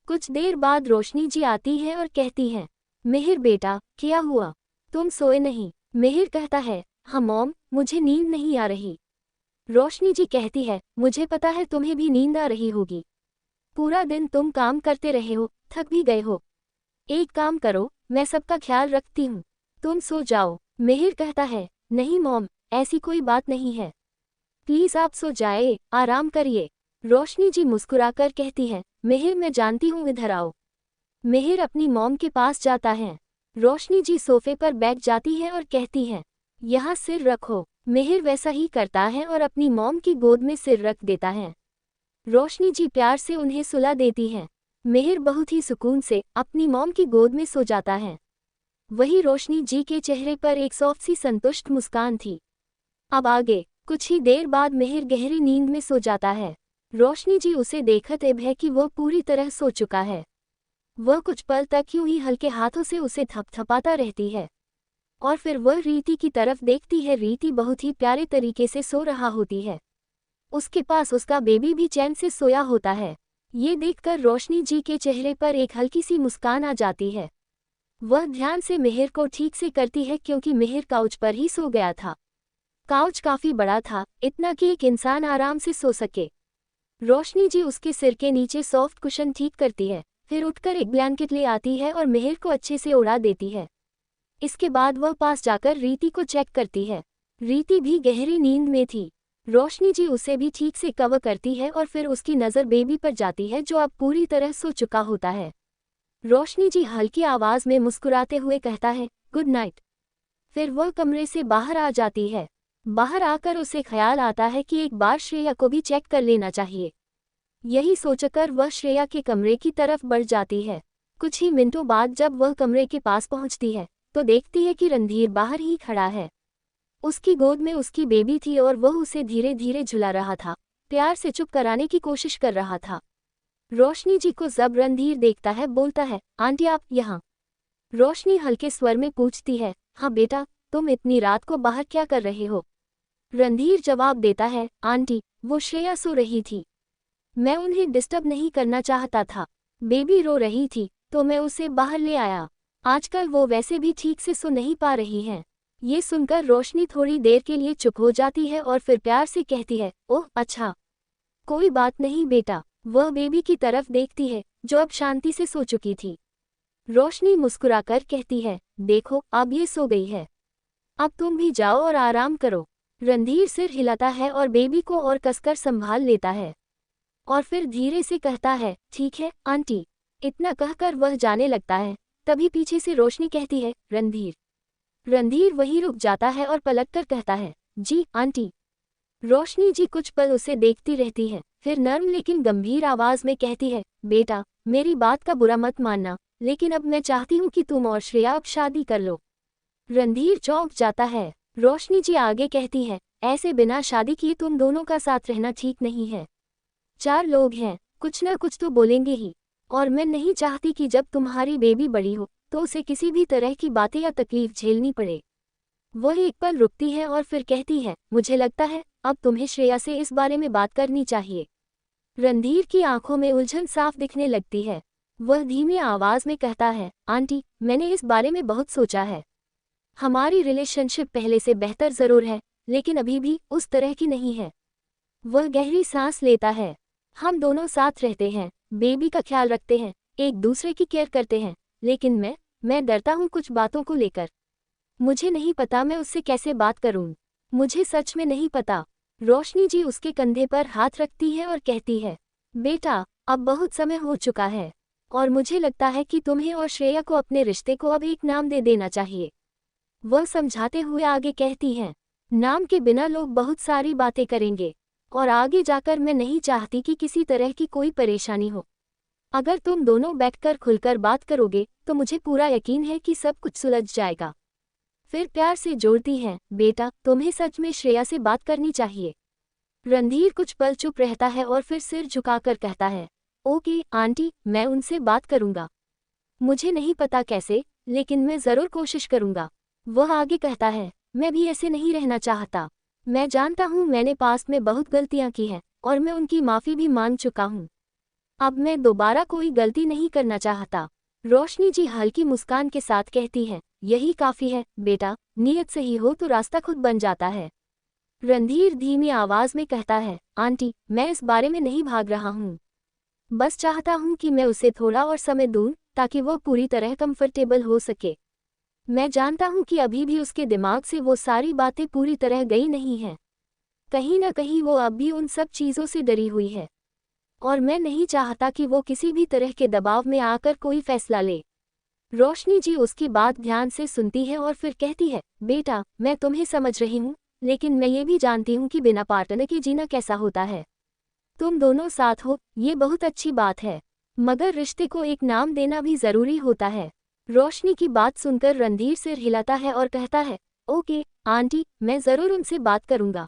कुछ देर बाद रोशनी जी आती है और कहती है, मिहिर बेटा, क्या हुआ? तुम सोए नहीं? मिहिर कहता है, हाँ मॉम, मुझे नींद नहीं आ रही। रोशनी जी कहती है, मुझे पता है तुम्हें भी नींद आ रही होगी। पूरा दिन तुम काम करते रहे हो, थक भी गए हो। एक काम करो, मैं सबका ख्याल रखती हूँ, तुम सो जाओ। मिहिर कहता है, नहीं मॉम, ऐसी कोई बात नहीं है, प्लीज़ आप सो जाए, आराम करिए। रोशनी जी मुस्कुराकर कहती है, मिहिर मैं जानती हूँ, इधर आओ। मिहिर अपनी मॉम के पास जाता है। रोशनी जी सोफे पर बैठ जाती है और कहती है, यहाँ सिर रखो। मिहिर वैसा ही करता है और अपनी मॉम की गोद में सिर रख देता है। रोशनी जी प्यार से उन्हें सुला देती है। मिहिर बहुत ही सुकून से अपनी मॉम की गोद में सो जाता है। वही रोशनी जी के चेहरे पर एक सॉफ्ट सी संतुष्ट मुस्कान थी। अब आगे। कुछ ही देर बाद मिहिर गहरी नींद में सो जाता है। रोशनी जी उसे देखते है कि वह पूरी तरह सो चुका है। वह कुछ पल तक यूं ही हल्के हाथों से उसे थपथपाता रहती है और फिर वह रीति की तरफ देखती है। रीति बहुत ही प्यारे तरीके से सो रहा होती है। उसके पास उसका बेबी भी चैन से सोया होता है। ये देखकर रोशनी जी के चेहरे पर एक हल्की सी मुस्कान आ जाती है। वह ध्यान से मिहिर को ठीक से करती है क्योंकि मिहिर काउच पर ही सो गया था। काउच काफी बड़ा था, इतना कि एक इंसान आराम से सो सके। रोशनी जी उसके सिर के नीचे सॉफ्ट कुशन ठीक करती है, फिर उठकर एक ब्लैंकेट ले आती है और मिहिर को अच्छे से उड़ा देती है। इसके बाद वह पास जाकर रीति को चेक करती है। रीति भी गहरी नींद में थी। रोशनी जी उसे भी ठीक से कवर करती है और फिर उसकी नज़र बेबी पर जाती है जो अब पूरी तरह सो चुका होता है। रोशनी जी हल्की आवाज़ में मुस्कुराते हुए कहता है, गुड नाइट। फिर वह कमरे से बाहर आ जाती है। बाहर आकर उसे ख्याल आता है कि एक बार श्रेया को भी चेक कर लेना चाहिए। यही सोचकर वह श्रेया के कमरे की तरफ बढ़ जाती है। कुछ ही मिनटों बाद जब वह कमरे के पास पहुंचती है तो देखती है कि रणधीर बाहर ही खड़ा है। उसकी गोद में उसकी बेबी थी और वह उसे धीरे धीरे झुला रहा था, प्यार से चुप कराने की कोशिश कर रहा था। रोशनी जी को जब रणधीर देखता है बोलता है, आंटी आप यहाँ? रोशनी हल्के स्वर में पूछती है, हाँ बेटा, तुम इतनी रात को बाहर क्या कर रहे हो? रणधीर जवाब देता है, आंटी, वो श्रेया सो रही थी, मैं उन्हें डिस्टर्ब नहीं करना चाहता था। बेबी रो रही थी तो मैं उसे बाहर ले आया। आजकल वो वैसे भी ठीक से सो नहीं पा रही हैं। ये सुनकर रोशनी थोड़ी देर के लिए चुप हो जाती है और फिर प्यार से कहती है, ओह अच्छा, कोई बात नहीं बेटा। वह बेबी की तरफ देखती है जो अब शांति से सो चुकी थी। रोशनी मुस्कुराकर कहती है, देखो अब ये सो गई है, अब तुम भी जाओ और आराम करो। रणधीर सिर हिलाता है और बेबी को और कसकर संभाल लेता है और फिर धीरे से कहता है, ठीक है आंटी। इतना कहकर वह जाने लगता है। तभी पीछे से रोशनी कहती है, रणधीर। रणधीर वहीं रुक जाता है और पलटकर कहता है, जी आंटी। रोशनी जी कुछ पल उसे देखती रहती है, फिर नर्म लेकिन गंभीर आवाज में कहती है, बेटा, मेरी बात का बुरा मत मानना, लेकिन अब मैं चाहती हूँ कि तुम और श्रेया अब शादी कर लो। रणधीर चौंक जाता है। रोशनी जी आगे कहती है, ऐसे बिना शादी किए तुम दोनों का साथ रहना ठीक नहीं है। 4 लोग हैं, कुछ न कुछ तो बोलेंगे ही, और मैं नहीं चाहती कि जब तुम्हारी बेबी बड़ी हो तो उसे किसी भी तरह की बातें या तकलीफ झेलनी पड़े। वह एक पल रुकती है और फिर कहती है, मुझे लगता है अब तुम्हें श्रेया से इस बारे में बात करनी चाहिए। रणधीर की आंखों में उलझन साफ दिखने लगती है। वह धीमी आवाज में कहता है, आंटी, मैंने इस बारे में बहुत सोचा है। हमारी रिलेशनशिप पहले से बेहतर जरूर है, लेकिन अभी भी उस तरह की नहीं है। वह गहरी सांस लेता है। हम दोनों साथ रहते हैं, बेबी का ख्याल रखते हैं, एक दूसरे की केयर करते हैं, लेकिन मैं डरता हूँ कुछ बातों को लेकर। मुझे नहीं पता मैं उससे कैसे बात करूँ। मुझे सच में नहीं पता। रोशनी जी उसके कंधे पर हाथ रखती है और कहती है, बेटा, अब बहुत समय हो चुका है और मुझे लगता है कि तुम्हें और श्रेया को अपने रिश्ते को अब एक नाम दे देना चाहिए। वह समझाते हुए आगे कहती हैं, नाम के बिना लोग बहुत सारी बातें करेंगे और आगे जाकर मैं नहीं चाहती कि किसी तरह की कोई परेशानी हो। अगर तुम दोनों बैठकर खुलकर बात करोगे तो मुझे पूरा यकीन है कि सब कुछ सुलझ जाएगा। फिर प्यार से जोड़ती हैं, बेटा तुम्हें सच में श्रेया से बात करनी चाहिए। रणधीर कुछ पल चुप रहता है और फिर सिर झुकाकर कहता है, ओके आंटी, मैं उनसे बात करूंगा। मुझे नहीं पता कैसे, लेकिन मैं जरूर कोशिश करूंगा। वह आगे कहता है, मैं भी ऐसे नहीं रहना चाहता। मैं जानता हूँ मैंने पास्ट में बहुत गलतियां की हैं और मैं उनकी माफ़ी भी मांग चुका हूँ। अब मैं दोबारा कोई गलती नहीं करना चाहता। रोशनी जी हल्की मुस्कान के साथ कहती हैं, यही काफ़ी है बेटा, नीयत सही हो तो रास्ता खुद बन जाता है। रणधीर धीमी आवाज़ में कहता है, आंटी मैं इस बारे में नहीं भाग रहा हूँ। बस चाहता हूँ कि मैं उसे थोड़ा और समय दूँ ताकि वो पूरी तरह कंफर्टेबल हो सके। मैं जानता हूँ कि अभी भी उसके दिमाग से वो सारी बातें पूरी तरह गई नहीं हैं। कहीं न कहीं वो अब भी उन सब चीज़ों से डरी हुई है और मैं नहीं चाहता कि वो किसी भी तरह के दबाव में आकर कोई फैसला ले। रोशनी जी उसकी बात ध्यान से सुनती है और फिर कहती है, बेटा मैं तुम्हें समझ रही हूँ, लेकिन मैं ये भी जानती हूँ कि बिना पार्टनर के जीना कैसा होता है। तुम दोनों साथ हो, ये बहुत अच्छी बात है, मगर रिश्ते को एक नाम देना भी ज़रूरी होता है। रोशनी की बात सुनकर रणधीर सिर हिलाता है और कहता है, ओके आंटी, मैं ज़रूर उनसे बात करूँगा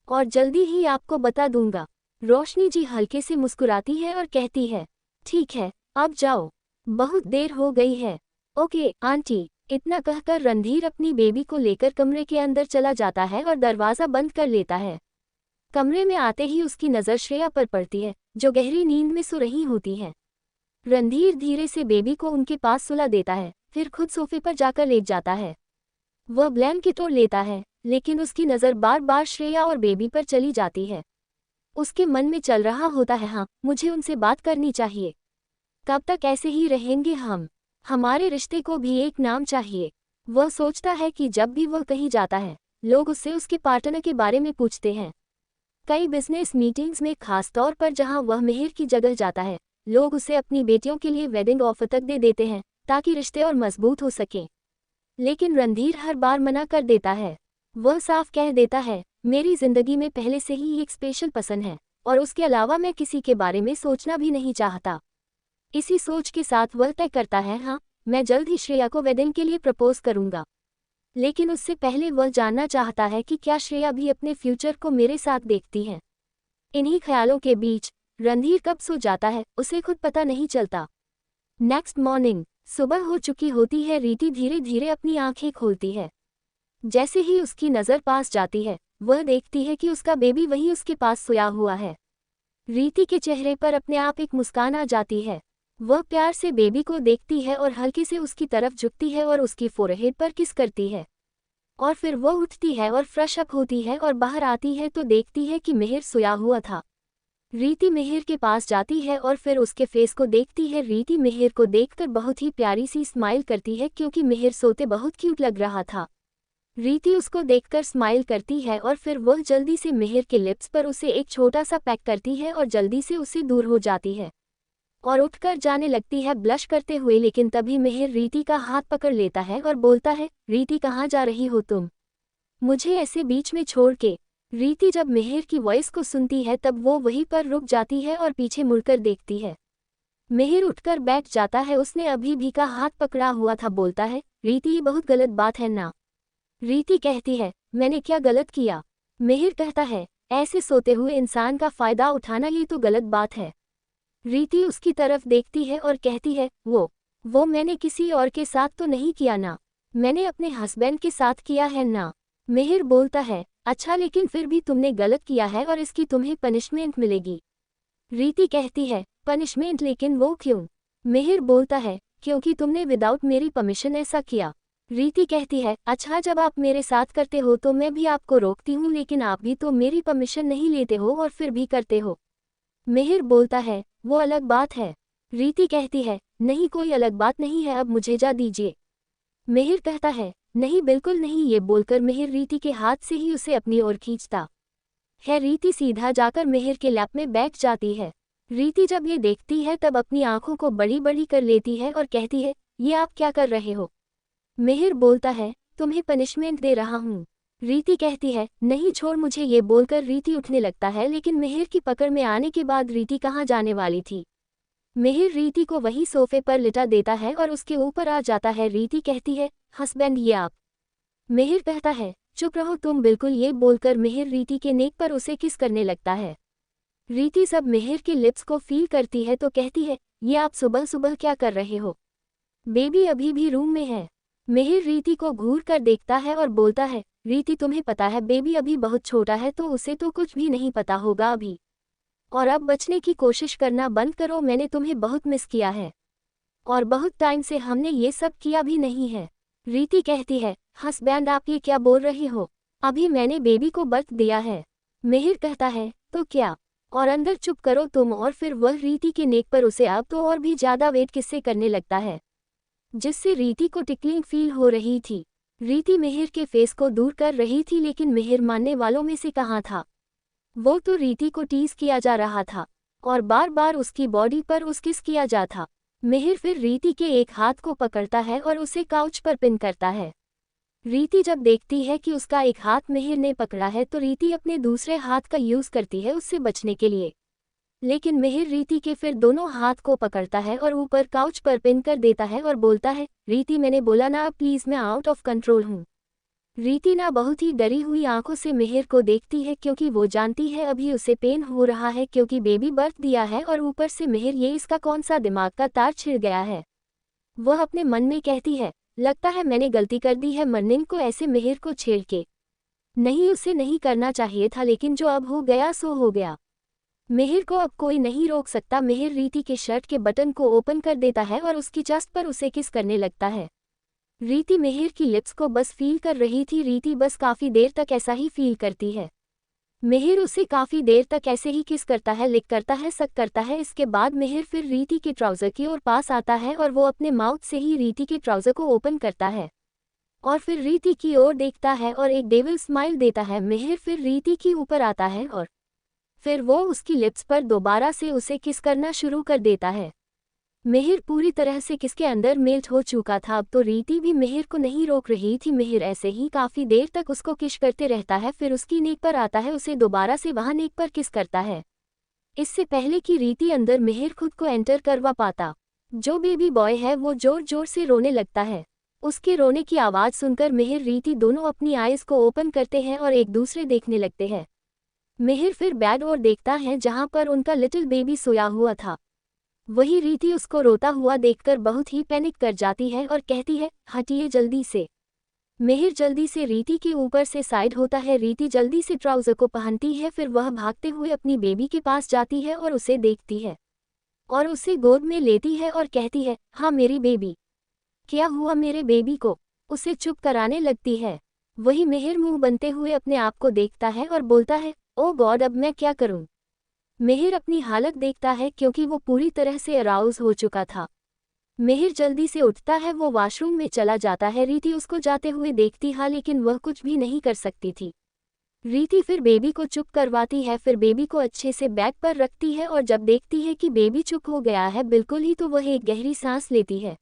और जल्दी ही आपको बता दूंगा। रोशनी जी हल्के से मुस्कुराती है और कहती है, ठीक है, अब जाओ, बहुत देर हो गई है। Okay aunty. इतना कहकर रणधीर अपनी बेबी को लेकर कमरे के अंदर चला जाता है और दरवाज़ा बंद कर लेता है। कमरे में आते ही उसकी नज़र श्रेया पर पड़ती है, जो गहरी नींद में सो रही होती है। रणधीर धीरे से बेबी को उनके पास सुला देता है, फिर खुद सोफे पर जाकर लेट जाता है। वह ब्लैंकेट ओढ़ लेता है, लेकिन उसकी नज़र बार बार श्रेया और बेबी पर चली जाती है। उसके मन में चल रहा होता है, हाँ मुझे उनसे बात करनी चाहिए। कब तक ऐसे ही रहेंगे हम? हमारे रिश्ते को भी एक नाम चाहिए। वह सोचता है कि जब भी वह कहीं जाता है, लोग उससे उसके पार्टनर के बारे में पूछते हैं। कई बिजनेस मीटिंग्स में खास तौर पर जहां वह मेहर की जगह जाता है, लोग उसे अपनी बेटियों के लिए वेडिंग ऑफर तक दे देते हैं ताकि रिश्ते और मजबूत हो सकें। लेकिन रणधीर हर बार मना कर देता है। वह साफ कह देता है, मेरी जिंदगी में पहले से ही एक स्पेशल पसंद है और उसके अलावा मैं किसी के बारे में सोचना भी नहीं चाहता। इसी सोच के साथ वह तय करता है, हाँ मैं जल्द ही श्रेया को वेडिंग के लिए प्रपोज करूंगा। लेकिन उससे पहले वह जानना चाहता है कि क्या श्रेया भी अपने फ्यूचर को मेरे साथ देखती है। इन्हीं ख्यालों के बीच रणधीर कब सो जाता है उसे खुद पता नहीं चलता। नेक्स्ट मॉर्निंग सुबह हो चुकी होती है। रीति धीरे धीरे अपनी आंखें खोलती है। जैसे ही उसकी नज़र पास जाती है, वह देखती है कि उसका बेबी वहीं उसके पास सोया हुआ है। रीति के चेहरे पर अपने आप एक मुस्कान आ जाती है। वह प्यार से बेबी को देखती है और हल्के से उसकी तरफ झुकती है और उसकी फोरहेड पर किस करती है। और फिर वह उठती है और फ्रेश अप होती है और बाहर आती है तो देखती है कि मेहर सोया हुआ था। रीति मेहर के पास जाती है और फिर उसके फेस को देखती है। रीति मेहर को देखकर बहुत ही प्यारी सी स्माइल करती है क्योंकि मेहर सोते बहुत क्यूट लग रहा था। रीति उसको देखकर स्माइल करती है और फिर वह जल्दी से मेहर के लिप्स पर उसे एक छोटा सा पैक करती है और जल्दी से उससे दूर हो जाती है और उठकर जाने लगती है ब्लश करते हुए। लेकिन तभी मेहर रीति का हाथ पकड़ लेता है और बोलता है, रीति कहाँ जा रही हो तुम, मुझे ऐसे बीच में छोड़ के। रीति जब मेहर की वॉइस को सुनती है तब वो वहीं पर रुक जाती है और पीछे मुड़कर देखती है। मेहर उठकर बैठ जाता है, उसने अभी भी का हाथ पकड़ा हुआ था। बोलता है, रीति ये बहुत गलत बात है ना। रीति कहती है, मैंने क्या गलत किया। मेहर कहता है, ऐसे सोते हुए इंसान का फायदा उठाना ये तो गलत बात है। रीति उसकी तरफ देखती है और कहती है, वो मैंने किसी और के साथ तो नहीं किया ना, मैंने अपने हस्बैंड के साथ किया है ना। मेहर बोलता है, अच्छा लेकिन फिर भी तुमने गलत किया है और इसकी तुम्हें पनिशमेंट मिलेगी। रीति कहती है, पनिशमेंट, लेकिन वो क्यों। मेहर बोलता है, क्योंकि तुमने विदाउट मेरी परमिशन ऐसा किया। रीति कहती है, अच्छा जब आप मेरे साथ करते हो तो मैं भी आपको रोकती हूँ, लेकिन आप भी तो मेरी परमिशन नहीं लेते हो और फिर भी करते हो। मेहर बोलता है, वो अलग बात है। रीति कहती है, नहीं कोई अलग बात नहीं है, अब मुझे जा दीजिए। मेहर कहता है, नहीं बिल्कुल नहीं। ये बोलकर मेहर रीति के हाथ से ही उसे अपनी ओर खींचता है। रीति सीधा जाकर मेहर के लैप में बैठ जाती है। रीति जब ये देखती है तब अपनी आंखों को बड़ी बड़ी कर लेती है और कहती है, ये आप क्या कर रहे हो? मिहिर बोलता है, तुम्हें पनिशमेंट दे रहा हूँ। रीति कहती है, नहीं छोड़ मुझे। ये बोलकर रीति उठने लगता है, लेकिन मिहिर की पकड़ में आने के बाद रीति कहाँ जाने वाली थी। मिहिर रीति को वही सोफे पर लिटा देता है और उसके ऊपर आ जाता है। रीति कहती है, हस्बैंड ये आप। मिहिर कहता है, चुप रहो तुम बिल्कुल। ये बोलकर मिहिर रीति के नेक पर उसे किस करने लगता है। रीति सब मिहिर के लिप्स को फील करती है तो कहती है, ये आप सुबह सुबह क्या कर रहे हो? बेबी अभी भी रूम में है। मिहिर रीति को घूर कर देखता है और बोलता है, रीति तुम्हें पता है बेबी अभी बहुत छोटा है तो उसे तो कुछ भी नहीं पता होगा अभी। और अब बचने की कोशिश करना बंद करो, मैंने तुम्हें बहुत मिस किया है और बहुत टाइम से हमने ये सब किया भी नहीं है। रीति कहती है, हस्बैंड आप ये क्या बोल रही हो? अभी मैंने बेबी को बर्थ दिया है। मिहिर कहता है, तो क्या? और अंदर चुप करो तुम। और फिर वह रीति के नेक पर उसे अब तो और भी ज्यादा वेट किससे करने लगता है, जिससे रीति को टिकलिंग फील हो रही थी। रीति मिहिर के फेस को दूर कर रही थी, लेकिन मिहिर मानने वालों में से कहाँ था। वो तो रीति को टीज किया जा रहा था और बार बार उसकी बॉडी पर किस किया जा था। मिहिर फिर रीति के एक हाथ को पकड़ता है और उसे काउच पर पिन करता है। रीति जब देखती है कि उसका एक हाथ मिहिर ने पकड़ा है तो रीति अपने दूसरे हाथ का यूज करती है उससे बचने के लिए, लेकिन मिहिर रीति के फिर दोनों हाथ को पकड़ता है और ऊपर काउच पर पिन कर देता है और बोलता है, रीति मैंने बोला ना प्लीज, मैं आउट ऑफ कंट्रोल हूँ। रीति ना बहुत ही डरी हुई आंखों से मिहिर को देखती है, क्योंकि वो जानती है अभी उसे पेन हो रहा है क्योंकि बेबी बर्थ दिया है और ऊपर से मिहिर ये इसका कौन सा दिमाग का तार छिड़ गया है। वह अपने मन में कहती है, लगता है मैंने गलती कर दी है मर्निंग को ऐसे मिहिर को छेड़ के। नहीं, उसे नहीं करना चाहिए था, लेकिन जो अब हो गया सो हो गया। मिहिर को अब कोई नहीं रोक सकता। मिहिर रीति के शर्ट के बटन को ओपन कर देता है और उसकी चेस्ट पर उसे किस करने लगता है। रीति मिहिर की लिप्स को बस फील कर रही थी। रीति बस काफी देर तक ऐसा ही फील करती है। मिहिर उसे काफी देर तक ऐसे ही किस करता है, लिक करता है, सक करता है। इसके बाद मिहिर फिर रीति के ट्राउजर की ओर पास आता है और वो अपने माउथ से ही रीति के ट्राउजर को ओपन करता है और फिर रीति की ओर देखता है और एक डेविल स्माइल देता है। मिहिर फिर रीति के ऊपर आता है और फिर वो उसकी लिप्स पर दोबारा से उसे किस करना शुरू कर देता है। मिहिर पूरी तरह से किसके अंदर मेल्ट हो चुका था। अब तो रीति भी मिहिर को नहीं रोक रही थी। मिहिर ऐसे ही काफी देर तक उसको किस करते रहता है, फिर उसकी नेक पर आता है, उसे दोबारा से वहां नेक पर किस करता है। इससे पहले कि रीति अंदर मिहिर खुद को एंटर करवा पाता, जो बेबी बॉय है वो जोर जोर से रोने लगता है। उसके रोने की आवाज सुनकर मिहिर रीति दोनों अपनी आईज को ओपन करते हैं और एक दूसरे देखने लगते हैं। मिहिर फिर बेड और देखता है जहां पर उनका लिटिल बेबी सोया हुआ था। वही रीति उसको रोता हुआ देखकर बहुत ही पैनिक कर जाती है और कहती है, हटिए जल्दी से। मिहिर जल्दी से रीति के ऊपर से साइड होता है। रीति जल्दी से ट्राउजर को पहनती है, फिर वह भागते हुए अपनी बेबी के पास जाती है और उसे देखती है और उसे गोद में लेती है और कहती है, हाँ मेरी बेबी, क्या हुआ मेरे बेबी को? उसे चुप कराने लगती है। वही मिहिर मुंह बनते हुए अपने आप को देखता है और बोलता है, ओ गॉड अब मैं क्या करूं? मिहिर अपनी हालत देखता है क्योंकि वो पूरी तरह से अराउज हो चुका था। मिहिर जल्दी से उठता है, वो वॉशरूम में चला जाता है। रीति उसको जाते हुए देखती है, लेकिन वह कुछ भी नहीं कर सकती थी। रीति फिर बेबी को चुप करवाती है, फिर बेबी को अच्छे से बैग पर रखती है और जब देखती है कि बेबी चुप हो गया है बिल्कुल ही, तो वह एक गहरी सांस लेती है।